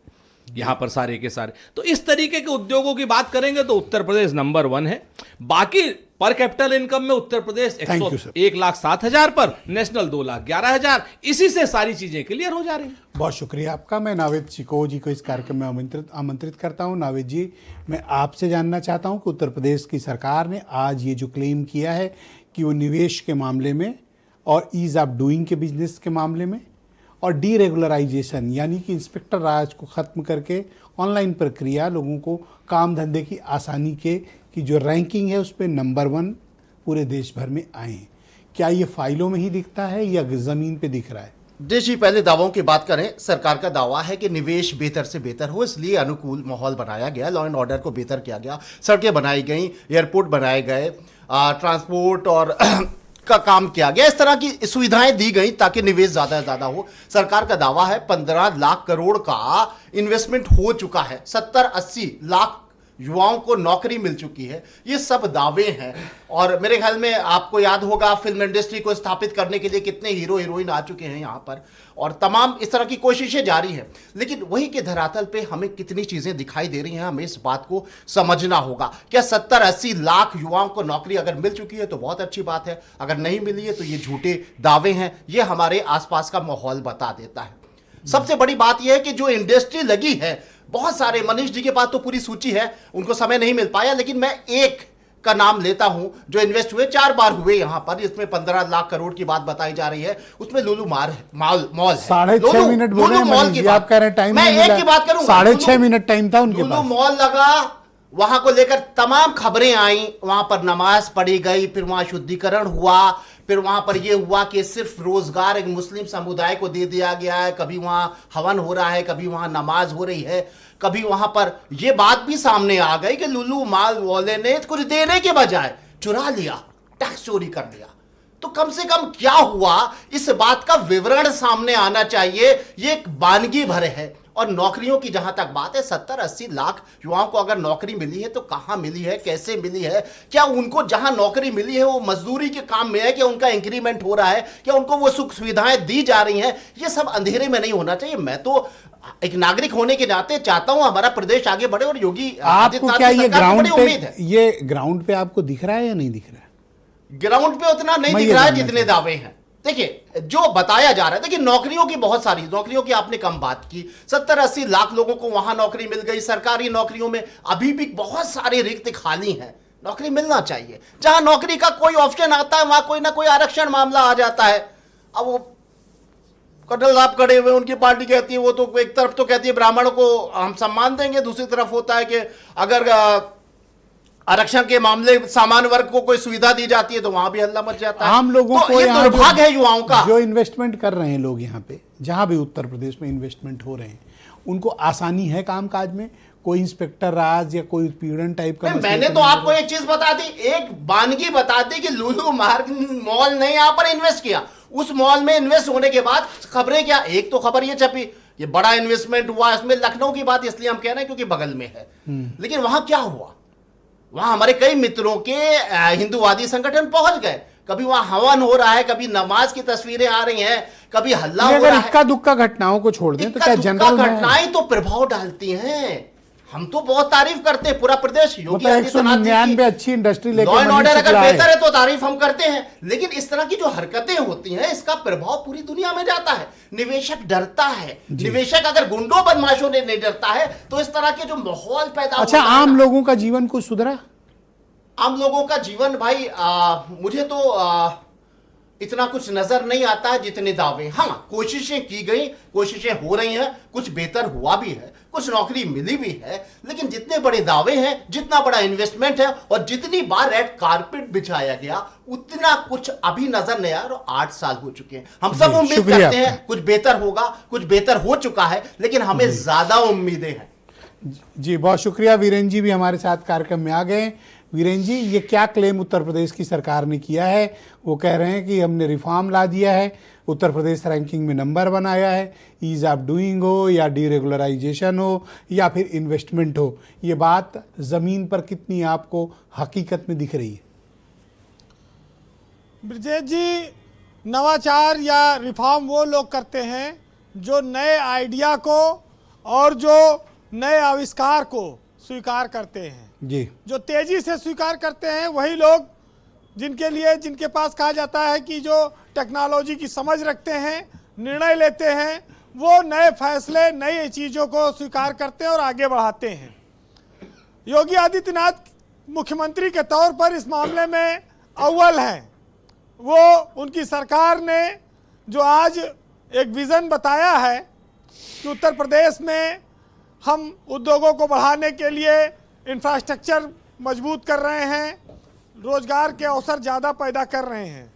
यहां पर सारे के सारे। तो इस तरीके के उद्योगों की बात करेंगे तो उत्तर प्रदेश नंबर 1 है। बाकी पर कैपिटल इनकम में Uttar Pradesh Thank you, sir. 1,07,000 पर, नेशनल 2,11,000। इसी से सारी चीजें क्लियर हो जा रही हैं। बहुत शुक्रिया आपका। मैं नावेद चिको जी को इस कार्यक्रम में आमंत्रित करता हूं। नावेद जी, मैं आपसे जानना चाहता हूं कि उत्तर प्रदेश की सरकार ने आज ये जो क्लेम किया है कि वो निवेश के मामले में और ईज ऑफ डूइंग के बिजनेस के मामले में और डीरेगुलराइजेशन यानी कि इंस्पेक्टर राज को ख़त्म करके ऑनलाइन प्रक्रिया, लोगों को काम धंधे की आसानी के की जो रैंकिंग है उस पर नंबर 1 पूरे देश भर में आए हैं। क्या ये फाइलों में ही दिखता है या ज़मीन पे दिख रहा है? जी, पहले दावों की बात करें। सरकार का दावा है कि निवेश बेहतर से बेहतर हो, इसलिए अनुकूल माहौल बनाया गया, लॉ एंड ऑर्डर को बेहतर किया गया, सड़कें बनाई गई, एयरपोर्ट बनाए गए, ट्रांसपोर्ट और का काम किया गया, इस तरह की सुविधाएं दी गई ताकि निवेश ज्यादा से ज्यादा हो। सरकार का दावा है 15 लाख करोड़ का इन्वेस्टमेंट हो चुका है, 70-80 लाख युवाओं को नौकरी मिल चुकी है। ये सब दावे हैं और मेरे ख्याल में आपको याद होगा फिल्म इंडस्ट्री को स्थापित करने के लिए कितने हीरो हीरोइन आ चुके हैं यहाँ पर और तमाम इस तरह की कोशिशें जारी हैं। लेकिन वही के धरातल पे हमें कितनी चीजें दिखाई दे रही हैं, हमें इस बात को समझना होगा। क्या 70-80 लाख युवाओं को नौकरी अगर मिल चुकी है तो बहुत अच्छी बात है, अगर नहीं मिली है तो ये झूठे दावे हैं। ये हमारे आसपास का माहौल बता देता है। सबसे बड़ी बात यह है कि जो इंडस्ट्री लगी है, बहुत सारे, मनीष जी के पास तो पूरी सूची है, उनको समय नहीं मिल पाया, लेकिन मैं एक का नाम लेता हूं जो इन्वेस्ट हुए, 4 बार हुए यहां पर, इसमें 15 लाख करोड़ की बात बताई जा रही है। उसमें लुलु मॉल 6.5 मिनट बोले हैं मनीष जी, आप कह रहे हैं टाइम मैं नहीं एक मिला। की बात करूंगा। 6.5 मिनट टाइम था उनके लुलु पास। मॉल लगा, वहां को लेकर तमाम खबरें आई, वहां पर नमाज पढ़ी गई, फिर वहां शुद्धिकरण हुआ, फिर वहां पर यह हुआ कि सिर्फ रोजगार एक मुस्लिम समुदाय को दे दिया गया है, कभी वहां हवन हो रहा है, कभी वहां नमाज हो रही है, कभी वहां पर यह बात भी सामने आ गई कि लुलु मॉल वाले ने कुछ देने के बजाय चुरा लिया, टैक्स चोरी कर लिया। तो कम से कम क्या हुआ, इस बात का विवरण सामने आना चाहिए। ये एक वानगी भर है। और नौकरियों की जहां तक बात है, 70-80 लाख युवाओं को अगर नौकरी मिली है तो कहां मिली है, कैसे मिली है, क्या उनको जहां नौकरी मिली है वो मजदूरी के काम में है, क्या उनका इंक्रीमेंट हो रहा है, क्या उनको वो सुख सुविधाएं दी जा रही हैं? ये सब अंधेरे में नहीं होना चाहिए। मैं तो एक नागरिक होने के नाते चाहता हूं हमारा प्रदेश आगे बढ़े और योगी आपको क्या ये ग्राउंड पे, उम्मीद है। ये ग्राउंड पे आपको दिख रहा है या नहीं दिख रहा है? ग्राउंड पे उतना नहीं दिख रहा है जितने दावे हैं। देखिए, जो बताया जा रहा है, देखिए नौकरियों की बहुत सारी, नौकरियों की आपने कम बात की, 70-80 लाख लोगों को वहां नौकरी मिल गई। सरकारी नौकरियों में अभी भी बहुत सारे रिक्त खाली हैं, नौकरी मिलना चाहिए। जहां नौकरी का कोई ऑप्शन आता है वहां कोई ना कोई आरक्षण मामला आ जाता है। अब वो कटल साहब खड़े हुए, उनकी पार्टी कहती है, वो तो एक तरफ तो कहती है ब्राह्मणों को हम सम्मान देंगे, दूसरी तरफ होता है कि अगर आरक्षण के मामले सामान्य वर्ग को कोई सुविधा दी जाती है तो वहां भी हल्ला मच जाता है। आम लोगों तो को ये यहाँ दुर्भाग्य है युवाओं का। जो इन्वेस्टमेंट कर रहे हैं लोग यहाँ पे, जहां भी उत्तर प्रदेश में इन्वेस्टमेंट हो रहे हैं, उनको आसानी है कामकाज में? कोई इंस्पेक्टर राज या कोई उत्पीड़न टाइप का? मैंने तो आपको एक चीज बता दी, एक वानगी बता दी कि लुलु मॉल ने यहां पर इन्वेस्ट किया। उस मॉल में इन्वेस्ट होने के बाद खबरें क्या, एक तो खबर ये छपी, ये बड़ा इन्वेस्टमेंट हुआ, इसमें लखनऊ की बात इसलिए हम कह रहे हैं क्योंकि बगल में है। लेकिन वहां क्या हुआ, वहां हमारे कई मित्रों के हिंदूवादी संगठन पहुंच गए, कभी वहां हवन हो रहा है, कभी नमाज की तस्वीरें आ रही हैं, कभी हल्ला हो रहा है। इक्का दुक्का घटनाओं को छोड़ दें तो क्या जनरल घटनाएं तो प्रभाव डालती हैं। हम तो बहुत तारीफ करते हैं, पूरा प्रदेश योगी मतलब 199 अच्छी इंडस्ट्री लेकर, लॉ एंड ऑर्डर अगर बेहतर है तो तारीफ हम करते हैं, लेकिन इस तरह की जो हरकतें होती हैं इसका प्रभाव पूरी दुनिया में जाता है। निवेशक डरता है, निवेशक अगर गुंडों बदमाशों ने नहीं डरता है तो इस तरह के जो माहौल पैदा होता है। अच्छा, आम लोगों का जीवन कुछ सुधरा? आम लोगों का जीवन भाई मुझे तो इतना कुछ नजर नहीं आता है जितने दावे। हाँ, कोशिशें की गई, कोशिशें हो रही हैं, कुछ बेहतर हुआ भी है, कुछ नौकरी मिली भी है, लेकिन जितने बड़े दावे हैं, जितना बड़ा इन्वेस्टमेंट है और जितनी बार रेड कारपेट बिछाया गया, उतना कुछ अभी नजर नहीं आया। और 8 साल हो चुके हैं। हम सब उम्मीद करते हैं कुछ बेहतर होगा, कुछ बेहतर हो चुका है, लेकिन हमें ज्यादा उम्मीदें हैं। जी, बहुत शुक्रिया। वीरेंद्र जी भी हमारे साथ कार्यक्रम में आ गए। वीरेंद्र जी, ये क्या क्लेम उत्तर प्रदेश की सरकार ने किया है? वो कह रहे हैं कि हमने रिफॉर्म ला दिया है, उत्तर प्रदेश रैंकिंग में नंबर बनाया है, ईज ऑफ डूइंग हो या डीरेगुलराइजेशन हो या फिर इन्वेस्टमेंट हो। ये बात ज़मीन पर कितनी आपको हकीकत में दिख रही है? ब्रजेश जी, नवाचार या रिफॉर्म वो लोग करते हैं जो नए आइडिया को और जो नए आविष्कार को स्वीकार करते हैं। जी, जो तेजी से स्वीकार करते हैं वही लोग जिनके पास कहा जाता है कि जो टेक्नोलॉजी की समझ रखते हैं, निर्णय लेते हैं, वो नए फैसले, नई चीज़ों को स्वीकार करते हैं और आगे बढ़ाते हैं। योगी आदित्यनाथ मुख्यमंत्री के तौर पर इस मामले में अव्वल हैं। वो उनकी सरकार ने जो आज एक विज़न बताया है कि उत्तर प्रदेश में हम उद्योगों को बढ़ाने के लिए इंफ्रास्ट्रक्चर मजबूत कर रहे हैं, रोजगार के अवसर ज़्यादा पैदा कर रहे हैं।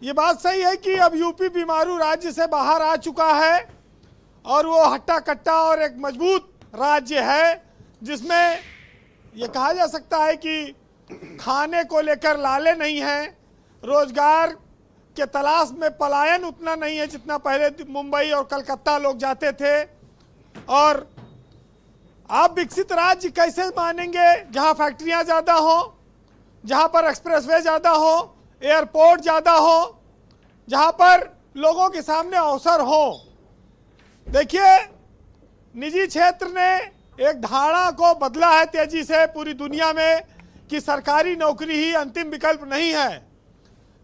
ये बात सही है कि अब यूपी बीमारू राज्य से बाहर आ चुका है और वो हट्टा कट्टा और एक मजबूत राज्य है, जिसमें ये कहा जा सकता है कि खाने को लेकर लाले नहीं हैं, रोजगार के तलाश में पलायन उतना नहीं है जितना पहले मुंबई और कलकत्ता लोग जाते थे। और आप विकसित राज्य कैसे मानेंगे जहां फैक्ट्रियां ज़्यादा हो, जहां पर एक्सप्रेसवे ज़्यादा हो, एयरपोर्ट ज़्यादा हो, जहां पर लोगों के सामने अवसर हो। देखिए, निजी क्षेत्र ने एक धारणा को बदला है तेजी से पूरी दुनिया में कि सरकारी नौकरी ही अंतिम विकल्प नहीं है।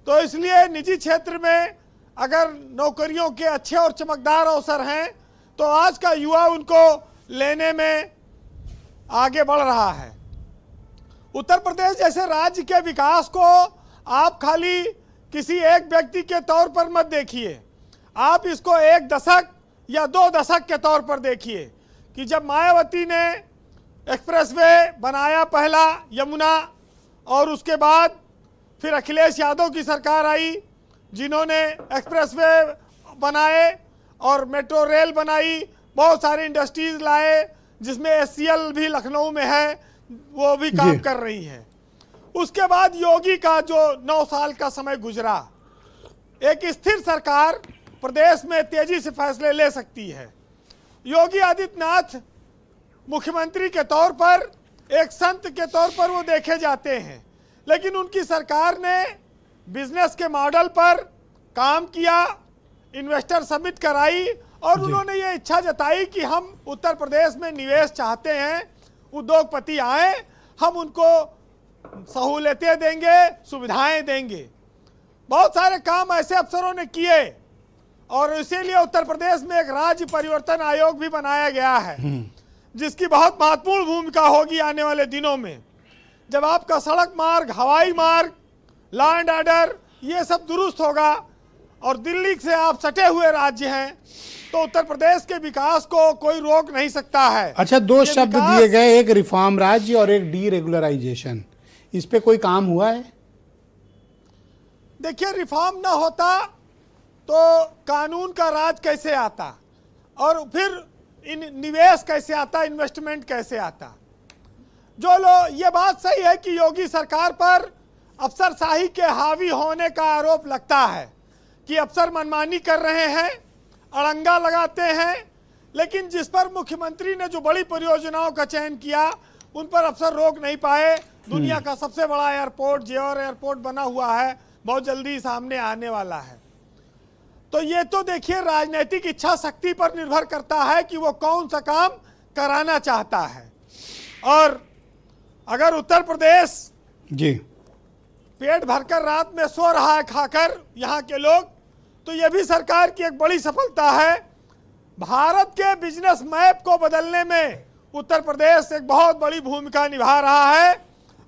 तो इसलिए निजी क्षेत्र में अगर नौकरियों के अच्छे और चमकदार अवसर हैं तो आज का युवा उनको लेने में आगे बढ़ रहा है। उत्तर प्रदेश जैसे राज्य के विकास को आप खाली किसी एक व्यक्ति के तौर पर मत देखिए, आप इसको एक दशक या 2 दशक के तौर पर देखिए कि जब मायावती ने एक्सप्रेसवे बनाया पहला यमुना, और उसके बाद फिर अखिलेश यादव की सरकार आई जिन्होंने एक्सप्रेसवे बनाए और मेट्रो रेल बनाई, बहुत सारे इंडस्ट्रीज लाए, जिसमें एचसीएल भी लखनऊ में है, वो भी काम कर रही है। उसके बाद योगी का जो 9 साल का समय गुजरा, एक स्थिर सरकार प्रदेश में तेजी से फैसले ले सकती है। योगी आदित्यनाथ मुख्यमंत्री के तौर पर एक संत के तौर पर वो देखे जाते हैं, लेकिन उनकी सरकार ने बिजनेस के मॉडल पर काम किया, इन्वेस्टर समिट कराई और उन्होंने ये इच्छा जताई कि हम उत्तर प्रदेश में निवेश चाहते हैं, उद्योगपति आए, हम उनको सहूलतें देंगे, सुविधाएं देंगे। बहुत सारे काम ऐसे अफसरों ने किए और इसीलिए उत्तर प्रदेश में एक राज्य परिवर्तन आयोग भी बनाया गया है, जिसकी बहुत महत्वपूर्ण भूमिका होगी आने वाले दिनों में। जब आपका सड़क मार्ग, हवाई मार्ग, लॉ एंड ऑर्डर ये सब दुरुस्त होगा और दिल्ली से आप सटे हुए राज्य हैं, तो उत्तर प्रदेश के विकास को कोई रोक नहीं सकता है। अच्छा, 2 शब्द दिए गए, एक रिफॉर्म राज्य और एक डीरेगुलराइजेशन, इस पे कोई काम हुआ है? देखिए, रिफॉर्म ना होता तो कानून का राज कैसे आता और फिर निवेश कैसे आता, इन्वेस्टमेंट कैसे आता। जो लोग, ये बात सही है कि योगी सरकार पर अफसरशाही के हावी होने का आरोप लगता है कि अफसर मनमानी कर रहे हैं, अड़ंगा लगाते हैं, लेकिन जिस पर मुख्यमंत्री ने जो बड़ी परियोजनाओं का चयन किया उन पर अफसर रोक नहीं पाए। दुनिया का सबसे बड़ा एयरपोर्ट, जेवर एयरपोर्ट बना हुआ है, बहुत जल्दी सामने आने वाला है। तो ये तो देखिए राजनीतिक इच्छा शक्ति पर निर्भर करता है कि वो कौन सा काम कराना चाहता है। और अगर उत्तर प्रदेश जी पेट भरकर रात में सो रहा है खाकर यहाँ के लोग, तो ये भी सरकार की एक बड़ी सफलता है। भारत के बिजनेस मैप को बदलने में उत्तर प्रदेश एक बहुत बड़ी भूमिका निभा रहा है।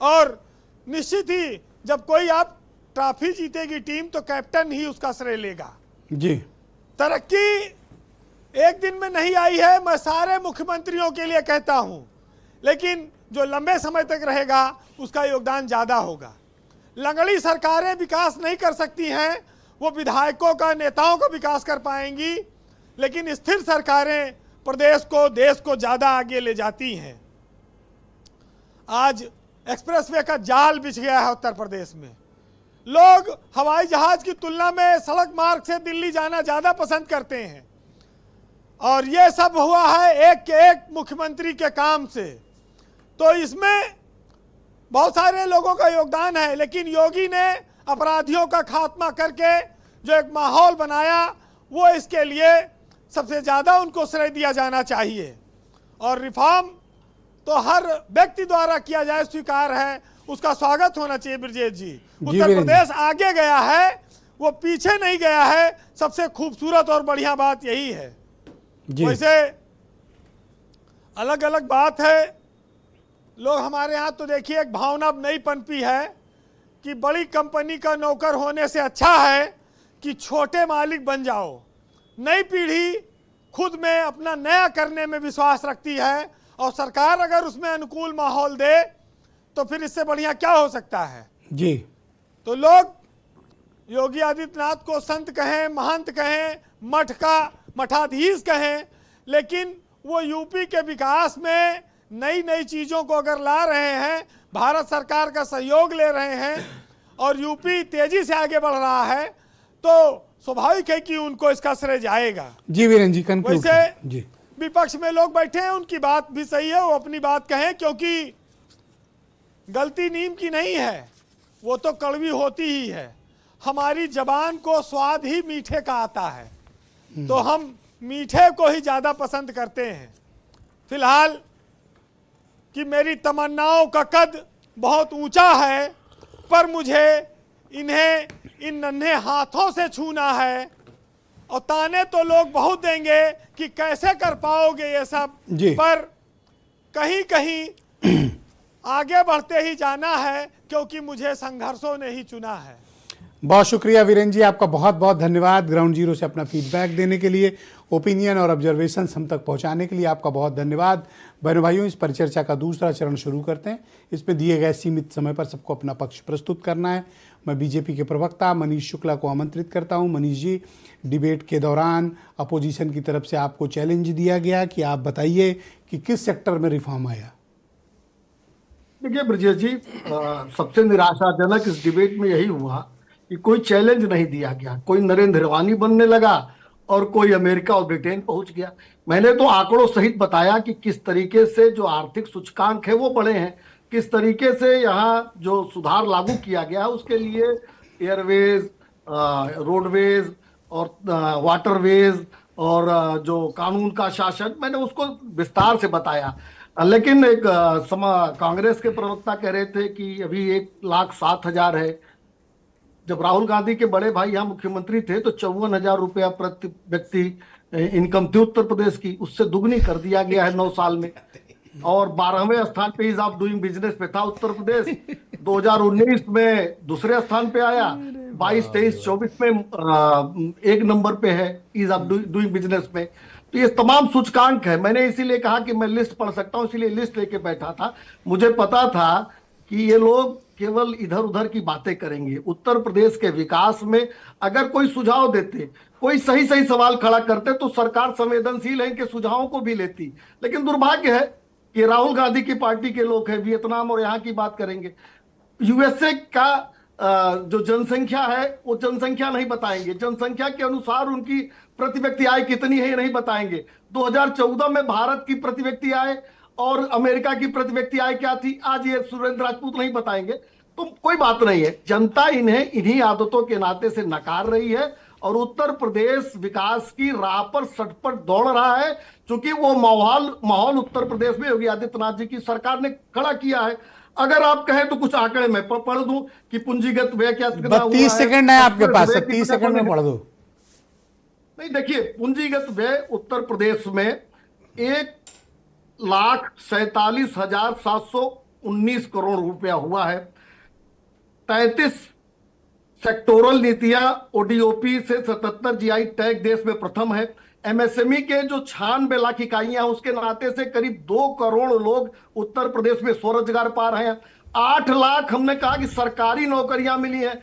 और निश्चित ही जब कोई आप ट्रॉफी जीतेगी टीम तो कैप्टन ही उसका श्रेय लेगा। जी, तरक्की एक दिन में नहीं आई है, मैं सारे मुख्यमंत्रियों के लिए कहता हूं, लेकिन जो लंबे समय तक रहेगा उसका योगदान ज़्यादा होगा। लंगड़ी सरकारें विकास नहीं कर सकती हैं, वो विधायकों का, नेताओं का विकास कर पाएंगी, लेकिन स्थिर सरकारें प्रदेश को, देश को ज़्यादा आगे ले जाती हैं। आज एक्सप्रेसवे का जाल बिछ गया है उत्तर प्रदेश में। लोग हवाई जहाज की तुलना में सड़क मार्ग से दिल्ली जाना ज़्यादा पसंद करते हैं, और ये सब हुआ है एक के एक मुख्यमंत्री के काम से। तो इसमें बहुत सारे लोगों का योगदान है, लेकिन योगी ने अपराधियों का खात्मा करके जो एक माहौल बनाया, वो इसके लिए सबसे ज़्यादा उनको श्रेय दिया जाना चाहिए। और रिफॉर्म तो हर व्यक्ति द्वारा किया जाए स्वीकार है, उसका स्वागत होना चाहिए। ब्रजेश जी, उत्तर वीरेंद्र। प्रदेश आगे गया है, वो पीछे नहीं गया है, सबसे खूबसूरत और बढ़िया बात यही है। जी वैसे अलग अलग बात है, लोग हमारे यहाँ तो देखिए एक भावना नई पनपी है कि बड़ी कंपनी का नौकर होने से अच्छा है कि छोटे मालिक बन जाओ। नई पीढ़ी खुद में अपना नया करने में विश्वास रखती है, और सरकार अगर उसमें अनुकूल माहौल दे तो फिर इससे बढ़िया क्या हो सकता है। जी तो लोग योगी आदित्यनाथ को संत कहें, महंत कहें, मठ का मठाधीश कहें, लेकिन वो यूपी के विकास में नई नई चीज़ों को अगर ला रहे हैं, भारत सरकार का सहयोग ले रहे हैं और यूपी तेजी से आगे बढ़ रहा है, तो स्वाभाविक है कि उनको इसका श्रेय जाएगा। जी वीरेंद्र जी, कंक्लूड वैसे जी। विपक्ष में लोग बैठे हैं, उनकी बात भी सही है, वो अपनी बात कहें, क्योंकि गलती नीम की नहीं है, वो तो कड़वी होती ही है। हमारी जबान को स्वाद ही मीठे का आता है, तो हम मीठे को ही ज़्यादा पसंद करते हैं। फिलहाल कि मेरी तमन्नाओं का कद बहुत ऊंचा है, पर मुझे इन्हें इन नन्हे हाथों से छूना है, और ताने तो लोग बहुत देंगे कि कैसे कर पाओगे ये सब, जी। पर कहीं कहीं आगे बढ़ते ही जाना है, क्योंकि मुझे संघर्षों ने ही चुना है। बहुत शुक्रिया वीरेंद्र जी, आपका बहुत बहुत धन्यवाद ग्राउंड जीरो से अपना फीडबैक देने के लिए, ओपिनियन और ऑब्जर्वेशंस हम तक पहुंचाने के लिए आपका बहुत धन्यवाद। बहनों भाइयों, इस परिचर्चा का दूसरा चरण शुरू करते हैं। इसमें दिए गए सीमित समय पर सबको अपना पक्ष प्रस्तुत करना है। मैं बीजेपी के प्रवक्ता मनीष शुक्ला को आमंत्रित करता हूं। मनीष जी, डिबेट के दौरान अपोजिशन की तरफ से आपको चैलेंज दिया गया कि आप बताइए कि किस सेक्टर में रिफॉर्म आया। देखिए ब्रजेश जी, सबसे निराशाजनक इस डिबेट में यही हुआ कि कोई चैलेंज नहीं दिया गया। कोई नरेंद्र वानी बनने लगा और कोई अमेरिका और ब्रिटेन पहुंच गया। मैंने तो आंकड़ों सहित बताया कि किस तरीके से जो आर्थिक सूचकांक है वो बढ़े हैं, किस तरीके से यहाँ जो सुधार लागू किया गया है उसके लिए एयरवेज, रोडवेज और वाटरवेज और जो कानून का शासन, मैंने उसको विस्तार से बताया। लेकिन एक कांग्रेस के प्रवक्ता कह रहे थे कि अभी 1,07,000 है। जब राहुल गांधी के बड़े भाई यहाँ मुख्यमंत्री थे तो 54,000 रुपया प्रति व्यक्ति इनकम थी उत्तर प्रदेश की, उससे दुगनी कर दिया गया है 9 साल में। और 12वें स्थान पे ईज ऑफ डूइंग बिजनेस पे था उत्तर प्रदेश। 2019 में दूसरे स्थान पे आया, 22, 23, 24 में 1 नंबर पे है ईज ऑफ डूइंग बिजनेस में। तो ये तमाम सूचकांक है। मैंने इसीलिए कहा कि मैं लिस्ट पढ़ सकता हूं, इसीलिए लिस्ट लेके बैठा था। मुझे पता था कि ये लोग केवल इधर उधर की बातें करेंगे। उत्तर प्रदेश के विकास में अगर कोई सुझाव देते, कोई सही सही सवाल खड़ा करते, तो सरकार संवेदनशील है, इनके सुझावों को भी लेती। लेकिन दुर्भाग्य है कि राहुल गांधी की पार्टी के लोग हैं, वियतनाम और यहाँ की बात करेंगे। यूएसए का जो जनसंख्या है वो जनसंख्या नहीं बताएंगे, जनसंख्या के अनुसार उनकी प्रति व्यक्ति आय कितनी है ये नहीं बताएंगे। 2014 में भारत की प्रति व्यक्ति आय और अमेरिका की प्रति व्यक्ति आय क्या थी, आज ये सुरेंद्र राजपूत नहीं बताएंगे। तो कोई बात नहीं है, जनता इन्हें इन्हीं आदतों के नाते से नकार रही है और उत्तर प्रदेश विकास की राह पर सटपट दौड़ रहा है, क्योंकि वो माहौल उत्तर प्रदेश में योगी आदित्यनाथ जी की सरकार ने खड़ा किया है। अगर आप कहें तो कुछ आंकड़े मैं पढ़ दूं कि पूंजीगत व्यय क्या 32 सेकंड है आपके पास, 30 सेकंड में पढ़ दो। नहीं, देखिए, पूंजीगत व्यय उत्तर प्रदेश में 1,47,719 करोड़ रुपया हुआ है। 33 सेक्टोरल नीतियां ओडीओपी से 77 जीआई टैग देश में प्रथम है। एमएसएमई के जो 96 लाख इकाइयां उसके नाते से करीब 2 करोड़ लोग उत्तर प्रदेश में स्वरोजगार पा रहे हैं। 8 लाख हमने कहा कि सरकारी नौकरियां मिली हैं,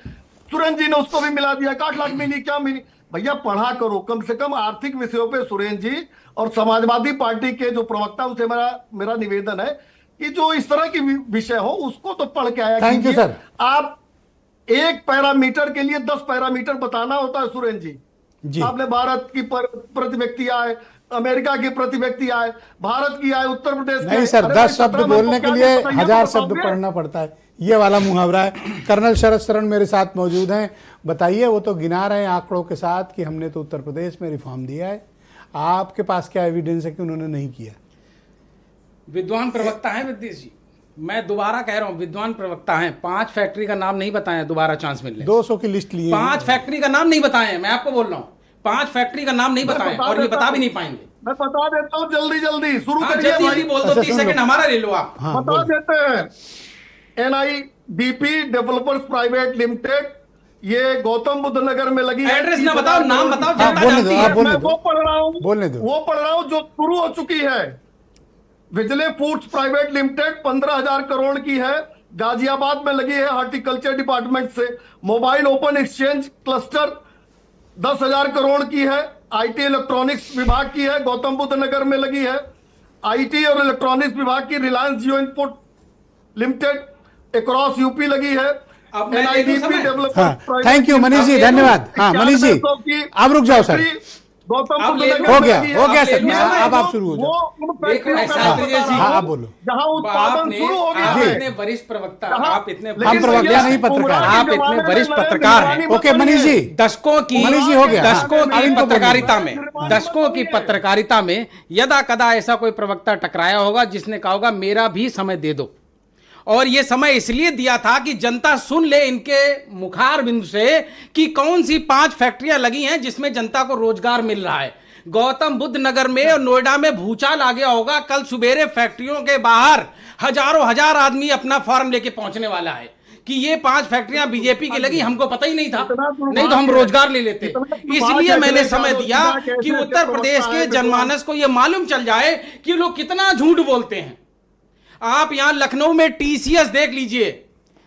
सुरेंद्र जी ने उसको भी मिला दिया। 8 लाख मिली, क्या मिली? भैया पढ़ा करो कम से कम आर्थिक विषयों पे। सुरेंद्र जी और समाजवादी पार्टी के जो प्रवक्ता उनसे मेरा निवेदन है कि जो इस तरह की विषय हो उसको तो पढ़ के आया थैंक यू सर। आप एक पैरामीटर के लिए 10 पैरामीटर बताना होता है सुरेंद्र जी। आपने भारत की प्रति व्यक्ति आय, अमेरिका की प्रति व्यक्ति आय, भारत की आय, उत्तर प्रदेश की नहीं सर, 10 शब्द बोलने के लिए 1000 शब्द पढ़ना पड़ता है, ये वाला मुहावरा है। कर्नल शरद शरण मेरे साथ मौजूद हैं, बताइए। वो तो गिना रहे हैं आंकड़ों के साथ कि हमने तो उत्तर प्रदेश में रिफॉर्म दिया है, आपके पास क्या एविडेंस है कि उन्होंने नहीं किया? विद्वान प्रवक्ता हैं विद्वेश जी, मैं दोबारा कह रहा हूं, विद्वान प्रवक्ता हैं। 5 फैक्ट्री का नाम नहीं बताया, दोबारा चांस मिल ले। 200 की लिस्ट लिए 5 फैक्ट्री का नाम नहीं बताए, मैं आपको बोल रहा हूं, 5 फैक्ट्री का नाम नहीं बताए और ये बता भी नहीं पाएंगे। मैं बता देता हूँ, जल्दी जल्दी शुरू हाँ, करिए जल्दी भाई। बोल दो, 30 सेकंड हमारा ले लो आप। हाँ, बता देते हैं। NIDP डेवलपर्स प्राइवेट लिमिटेड, ये गौतम बुद्ध नगर में लगी है। एड्रेस ना बताओ, नाम बताओ, हाँ, जनता बोलने दो, जानती आप है। बोलने मैं दो। वो पढ़ रहा हूँ, बोलने दो। वो पढ़ रहा हूँ जो शुरू हो चुकी है। विजले फूड्स प्राइवेट लिमिटेड 15,000 करोड़ की है, गाजियाबाद में लगी है हॉर्टिकल्चर डिपार्टमेंट से। Mobile open exchange cluster 10,000 crore की है, IT इलेक्ट्रॉनिक्स विभाग की है, गौतम बुद्ध नगर में लगी है। IT और इलेक्ट्रॉनिक्स विभाग की रिलायंस जियो इनपुट लिमिटेड अक्रॉस यूपी लगी है। अब मैं ले दूं समय? हाँ, थैंक यू मनीष जी, धन्यवाद। हाँ मनीष जी, आप रुक जाओ सर। गौतम आप बुद्ध ले नगर लो। हो में गया, लगी है। हो गया आप ले सर। लो समय। अब आप शुरू हो जाओ। वो उन फैक्ट्रियों का ऐसा नाम है, बता रहा हाँ, हूं, आप बोलो। जहां उत्पादन शुरू हो गया आप है। इतने वरिष्ठ प्रवक्ता, जहां- आप इतने लेकिन हम प्रवक्ता भैया, नहीं, पत्रकार। उमरा के आप इतने जमाने में वरिष्ठ नरेंद्र पत्रकार हैं। निरानी ओके बनी मनीष है। जी, दशकों की मनीष जी हो गया। दशकों हाँ, अब की इनको बोलने पत्रकारिता दो। में, दशकों की पत्रकारिता में यदा कदा ऐसा कोई प्रवक्ता टकराया होगा जिसने कहा होगा मेरा भी समय दे दो। और यह समय इसलिए दिया था कि जनता सुन ले इनके मुखार बिंदु से कि कौन सी 5 फैक्ट्रियां लगी हैं जिसमें जनता को रोजगार मिल रहा है। गौतम बुद्ध नगर में और नोएडा में भूचाल आ गया होगा, कल सुबेरे फैक्ट्रियों के बाहर हजार आदमी अपना फॉर्म लेके पहुंचने वाला है कि ये 5 फैक्ट्रियां बीजेपी की लगी, हमको पता ही नहीं था, नहीं तो हम रोजगार ले लेते। इसलिए मैंने समय दिया कि उत्तर प्रदेश के जनमानस को यह मालूम चल जाए कि लोग कितना झूठ बोलते हैं। आप यहां लखनऊ में TCS देख लीजिए,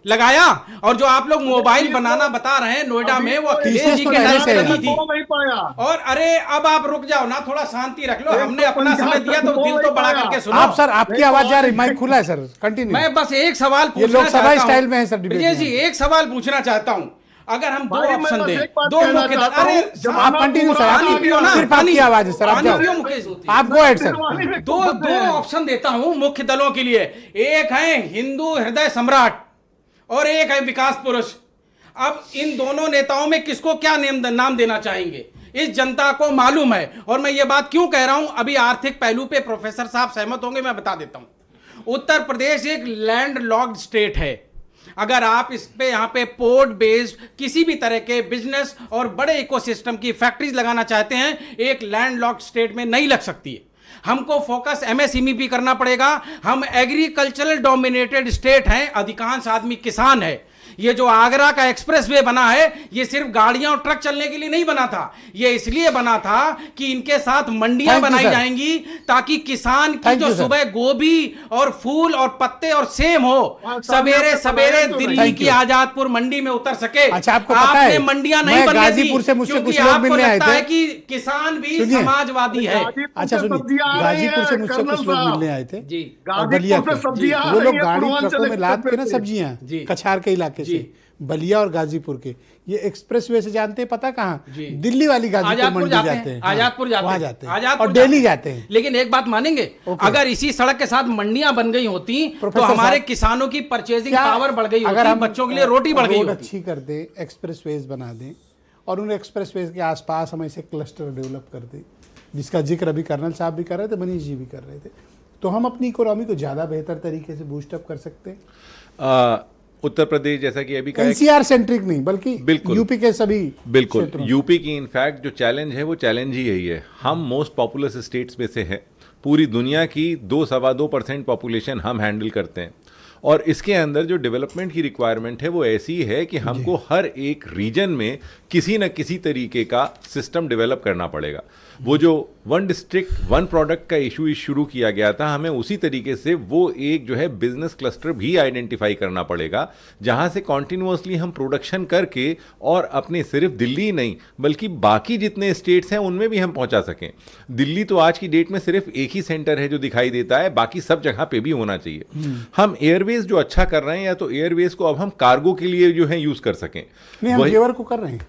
लगाया, और जो आप लोग मोबाइल बनाना बता रहे हैं नोएडा में, वो अखिलेश जी के टाइम पे लगी थी। नहीं पाया। और अरे अब आप रुक जाओ ना, थोड़ा शांति रख लो, हमने अपना समय दिया तो दिल तो बड़ा करके सुनो। आप सर, आपकी आवाज जा रही, माइक खुला है सर, कंटिन्यू। मैं बस एक सवाल ये पूछना लोकसभा चाहता स्टाइल हूं। में है सर डिबेट विजय में। जी, एक सवाल पूछना चाहता हूं, अगर हम 2 भाई, मैं ऑप्शन बस दें, एक बात 2 कहना मुख्य, चाहता अरे हूं, आप कंटिन्यू सर, पानी पियो ना, सिर्फ आपकी आवाज है सर, आप पानी जाओ। पियो मुकेश। आप गो हेड सर। दो ऑप्शन देता हूं मुख्य दलों के लिए, एक है हिंदू हृदय सम्राट और एक है विकास पुरुष। अब इन दोनों नेताओं में किसको क्या नाम देना चाहेंगे, इस जनता को मालूम है। और मैं ये बात क्यों कह रहा हूं, अभी आर्थिक पहलू पे प्रोफेसर साहब सहमत होंगे, मैं बता देता हूं। उत्तर प्रदेश एक लैंड लॉक्ड स्टेट है। अगर आप इस पे यहाँ पे पोर्ट बेस्ड किसी भी तरह के बिजनेस और बड़े इकोसिस्टम की फैक्ट्रीज लगाना चाहते हैं, एक लैंड लॉक्ड स्टेट में नहीं लग सकती है। हमको फोकस MSME भी करना पड़ेगा। हम एग्रीकल्चरल डोमिनेटेड स्टेट हैं, अधिकांश आदमी किसान है। ये जो आगरा का एक्सप्रेसवे बना है, ये सिर्फ गाड़ियां और ट्रक चलने के लिए नहीं बना था, ये इसलिए बना था कि इनके साथ मंडियां बनाई जाएंगी ताकि किसान की जो सुबह गोभी और फूल और पत्ते और सेम हो, सवेरे सवेरे दिल्ली की आजादपुर मंडी में उतर सके। अच्छा, आपको पता है, मंडियां नहीं मैं बनने दी गाजीपुर से मुझसे क्योंकि कुछ लोग आपको मिलने आए लगता थे। है कि किसान भी सुनिए। समाजवादी है। अच्छा सुनिए, गाजीपुर से मुझसे कुछ लोग मिलने आए थे जी। और बलिया गाजीपुर से सब्जियां के, आ वो लोग रही हैं, गाड़ी पूर्वांचल ट्रकों में लाद के ना एक्सप्रेस सब्जियां जी। कछार के इलाके से, बलिया और गाजीपुर के, ये एक्सप्रेसवे से जानते हैं पता कहाँ, दिल्ली वाली गाजीपुर मंडी जाते हैं, आजादपुर वहाँ जाते जाते हैं और डेली जाते हैं। लेकिन एक बात मानेंगे, अगर इसी सड़क के साथ मंडियां बन गई होती तो हमारे किसानों की परचेजिंग पावर बढ़ गई होती, अगर हम बच्चों के लिए रोटी बढ़ गई रोड होती। अच्छी कर दें, एक्सप्रेसवेज बना दें और उन एक्सप्रेसवेज के आसपास हम ऐसे क्लस्टर डेवलप कर दें, जिसका जिक्र अभी कर्नल साहब भी कर रहे थे, मनीष जी भी कर रहे थे, तो हम अपनी इकोनॉमी को ज़्यादा बेहतर तरीके से बूस्टअप कर सकते हैं। उत्तर प्रदेश जैसा कि अभी कहा, NCR सेंट्रिक नहीं बल्कि बिल्कुल यूपी के सभी बिल्कुल क्षेत्रों में। यूपी की इनफैक्ट जो चैलेंज है वो चैलेंज ही यही है। हम मोस्ट पॉपुलस स्टेट्स में से है, पूरी दुनिया की 2-2.25% पॉपुलेशन हम हैंडल करते हैं, और इसके अंदर जो डेवलपमेंट की रिक्वायरमेंट है वो ऐसी है कि हमको हर एक रीजन में किसी न किसी तरीके का सिस्टम डेवलप करना पड़ेगा। वो जो 1 डिस्ट्रिक्ट 1 प्रोडक्ट का इशू शुरू किया गया था, हमें उसी तरीके से वो एक जो है बिजनेस क्लस्टर भी आइडेंटिफाई करना पड़ेगा, जहां से कॉन्टिन्यूसली हम प्रोडक्शन करके और अपने सिर्फ दिल्ली नहीं बल्कि बाकी जितने स्टेट्स हैं उनमें भी हम पहुंचा सकें। दिल्ली तो आज की डेट में सिर्फ एक ही सेंटर है जो दिखाई देता है, बाकी सब जगह पे भी होना चाहिए। हम एयरवेज जो अच्छा कर रहे हैं, या तो एयरवेज को अब हम कार्गो के लिए जो है यूज कर सकें। नहीं, हम जेवर को कर रहे हैं।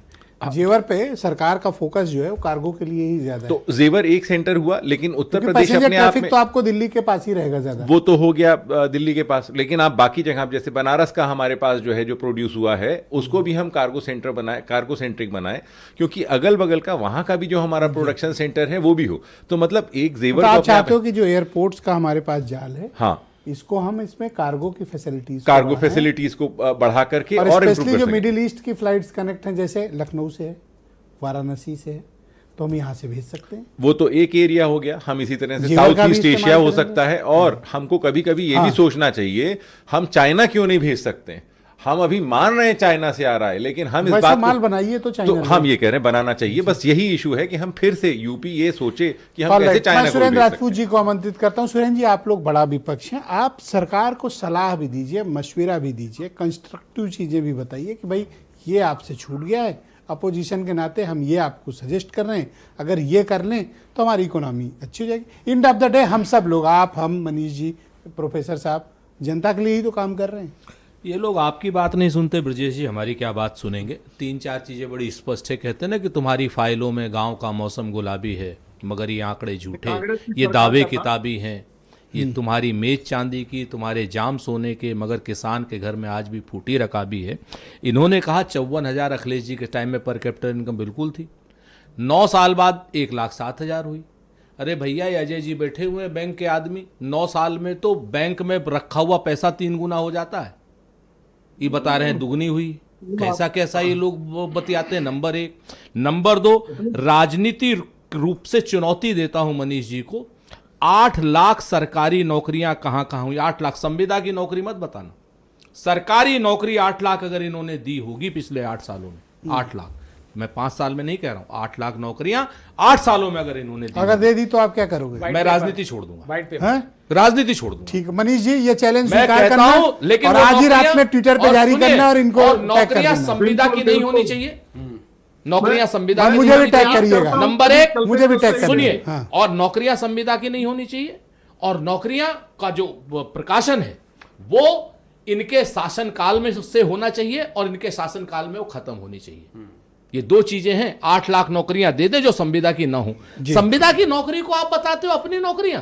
जेवर पे सरकार का फोकस जो है वो कार्गो के लिए ही ज्यादा है। तो जेवर एक सेंटर हुआ, लेकिन उत्तर क्योंकि प्रदेश पैसेंजर अपने आप ट्रैफिक में तो आपको दिल्ली के पास ही रहेगा ज्यादा। वो तो हो गया दिल्ली के पास, लेकिन आप बाकी जगह जैसे बनारस का हमारे पास जो है जो प्रोड्यूस हुआ है उसको भी हम कार्गो सेंटर बनाए, कार्गो सेंट्रिक बनाए, क्योंकि अगल बगल का वहां का भी जो हमारा प्रोडक्शन सेंटर है वो भी हो। तो मतलब एक जेवर तो को आप अपने आप- चाहते हो कि जो एयरपोर्ट्स का हमारे पास जाल है, हाँ, इसको हम इसमें कार्गो की फैसिलिटीज कार्गो फैसिलिटीज को बढ़ा करके और और स्पेशली improve जो कर सकें। मिडिल ईस्ट की फ्लाइट्स कनेक्ट हैं, जैसे लखनऊ से है, वाराणसी से है, तो हम यहाँ से भेज सकते हैं। वो तो एक एरिया हो गया। हम इसी तरह से जेवर का साउथ भी ईस्ट इस्तेमाल एशिया हो करेंगे। सकता है, और हमको कभी कभी ये भी सोचना चाहिए हम चाइना क्यों नहीं भेज सकते हैं। हम अभी मान रहे हैं चाइना से आ रहा है, लेकिन हम इस वैसे बात माल को बनाइए तो चाइना तो हम ये कह रहे हैं बनाना चाहिए। बस यही इशू है कि हम फिर से यूपी ये सोचे कि हम Alright, कैसे चाइना मैं को सुरेंद्र भेज सकते राजपूत जी को आमंत्रित करता हूं। सुरेंद्र जी, आप लोग बड़ा विपक्ष हैं, आप सरकार को सलाह भी दीजिए, मशविरा भी दीजिए, कंस्ट्रक्टिव चीजें भी बताइए कि भाई ये आपसे छूट गया है, अपोजिशन के नाते हम ये आपको सजेस्ट कर रहे हैं, अगर ये कर लें तो हमारी इकोनॉमी अच्छी हो जाएगी। एंड ऑफ द डे हम सब लोग, आप, हम, मनीष जी, प्रोफेसर साहब, जनता के लिए ही तो काम कर रहे हैं। ये लोग आपकी बात नहीं सुनते ब्रजेश जी, हमारी क्या बात सुनेंगे। 3-4 चीज़ें बड़ी स्पष्ट है। कहते हैं ना कि तुम्हारी फाइलों में गांव का मौसम गुलाबी है, मगर ये आंकड़े झूठे, ये दावे किताबी हैं। ये तुम्हारी मेज चांदी की, तुम्हारे जाम सोने के, मगर किसान के घर में आज भी फूटी रकाबी है। इन्होंने कहा 54,000 अखिलेश जी के टाइम में पर कैपिटा इनकम बिल्कुल थी, 9 साल बाद 1,07,000 हुई। अरे भैया, ये अजय जी बैठे हुए हैं बैंक के आदमी, 9 साल में तो बैंक में रखा हुआ पैसा 3 गुना हो जाता है। ये बता रहे हैं दुगनी हुई। कैसा कैसा ये लोग बतियाते हैं। नंबर 1। नंबर 2, राजनीति रूप से चुनौती देता हूं मनीष जी को। 8 लाख सरकारी नौकरियां कहां कहां हुई? 8 लाख। संविदा की नौकरी मत बताना, सरकारी नौकरी 8 लाख अगर इन्होंने दी होगी पिछले 8 सालों में, 8 लाख, मैं 5 साल में नहीं कह रहा हूं, 8 लाख नौकरियां 8 सालों में अगर इन्होंने दी, अगर दे दी तो आप क्या करोगे? मैं राजनीति छोड़ दूंगा। हैं? राजनीति छोड़ दूंगा। ठीक है मनीष जी, ये चैलेंज मैं स्वीकार कहता करना हूं, लेकिन और वो आज ही रात नौकरियां- में ट्विटर पे और जारी सुनिए, करना और इनको और टैग कर नौकरियां देना। संविदा की नहीं होनी चाहिए। नौकरियां संविदा की मुझे नहीं भी होनी टैग चाहिए। करिएगा। नंबर 1, मुझे भी टैग करिए। सुनिए, हाँ। और नौकरियां संविदा की नहीं होनी चाहिए, और नौकरियां का जो प्रकाशन है वो इनके शासनकाल में से होना चाहिए, और इनके शासनकाल में वो खत्म होनी चाहिए। ये 2 चीजें हैं। 8 लाख नौकरियां दे दे जो संविदा की ना हो। संविदा की नौकरी को आप बताते हो अपनी नौकरियां,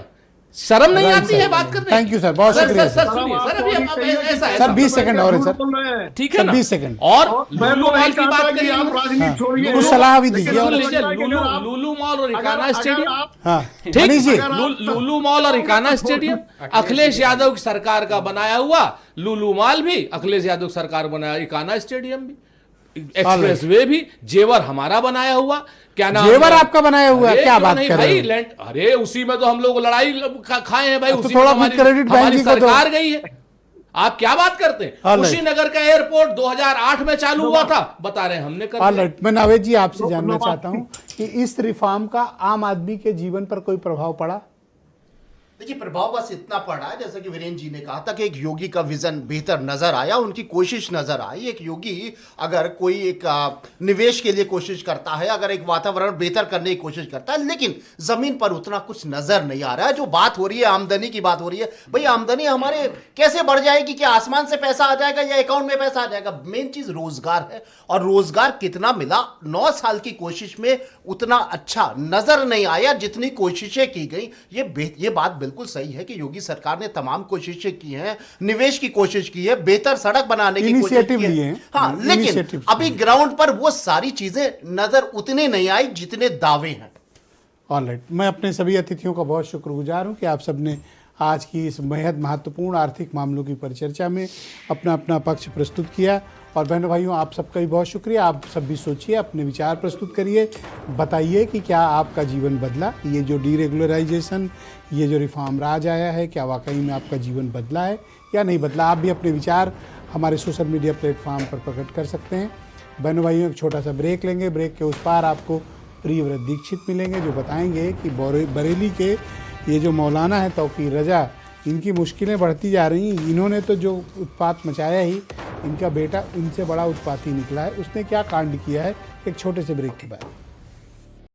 शर्म नहीं आती है बात करने? थैंक यू सर, बहुत शुक्रिया सर सुनिए सर, अभी ऐसा है सर 20 सेकंड और है सर, ठीक है ना? 20 सेकंड और लुलु मॉल की बात करिए, कुछ सलाह भी दीजिए। सुन लीजिए, लुलु मॉल और इकाना स्टेडियम, हाँ ठीक, मनीष जी, लुलु मॉल और इकाना स्टेडियम अखिलेश यादव की सरकार का बनाया हुआ, लुलु मॉल भी अखिलेश यादव की सरकार बनाया, इकाना स्टेडियम भी, एक्सप्रेसवे भी जेवर हमारा बनाया हुआ। क्या नाम जेवर आपका बनाया हुआ है? अरे क्या क्यों बात नहीं कर भाई, रहे हो? लैंड, अरे उसी में तो हम लोग लड़ाई खाए हैं भाई, तो उसी थोड़ा में बहुत क्रेडिट बैंक हमारी जी को दो। सरकार गई है। आप क्या बात करते हैं? Alright. कुशीनगर का एयरपोर्ट 2008 में चालू हुआ था, बता रहे हैं हमने कर दिया। ऑलराइट, मैं नावेद जी आपसे जानना चाहता हूं कि इस रिफॉर्म का आम आदमी के जीवन पर कोई प्रभाव पड़ा? देखिए, प्रभाव बस इतना पड़ा है, जैसा कि वीरेंद्र जी ने कहा था कि एक योगी का विजन बेहतर नजर आया, उनकी कोशिश नजर आई। एक योगी अगर कोई एक निवेश के लिए कोशिश करता है, अगर एक वातावरण बेहतर करने की कोशिश करता है, लेकिन जमीन पर उतना कुछ नजर नहीं आ रहा है। जो बात हो रही है आमदनी की बात हो रही है, भाई आमदनी हमारे कैसे बढ़ जाएगी? क्या आसमान से पैसा आ जाएगा या अकाउंट में पैसा आ जाएगा? मेन चीज रोजगार है, और रोजगार कितना मिला? 9 साल की कोशिश में उतना अच्छा नजर नहीं आया जितनी कोशिशें की गई। ये बात बिल्कुल सही है कि योगी सरकार ने तमाम कोशिशें की हैं, निवेश की कोशिश की है, बेहतर सड़क बनाने की कोशिश की है। हाँ, लेकिन अभी ग्राउंड पर वो सारी चीजें नजर उतनी नहीं आई जितने दावे हैं। ऑलराइट, मैं अपने सभी अतिथियों का बहुत शुक्रगुजार हूं कि आप सबने आज की इस बेहद महत्वपूर्ण आर्थिक मामलों की परिचर्चा में अपना अपना पक्ष प्रस्तुत किया। और बहनों भाइयों, आप सबका भी बहुत शुक्रिया। आप सब भी सोचिए, अपने विचार प्रस्तुत करिए, बताइए कि क्या आपका जीवन बदला? ये जो डीरेगुलराइजेशन, ये जो रिफॉर्म राज आया है, क्या वाकई में आपका जीवन बदला है या नहीं बदला? आप भी अपने विचार हमारे सोशल मीडिया प्लेटफॉर्म पर प्रकट कर सकते हैं। बहनों भाइयों, एक छोटा सा ब्रेक लेंगे। ब्रेक के उस पार आपको प्रियव्रत दीक्षित मिलेंगे, जो बताएंगे कि बरेली के ये जो मौलाना है तौकीर रजा, इनकी मुश्किलें बढ़ती जा रही हैं। इन्होंने तो जो उत्पात मचाया ही, इनका बेटा इनसे बड़ा उत्पाती निकला है। उसने क्या कांड किया है? एक छोटे से ब्रेक के बाद।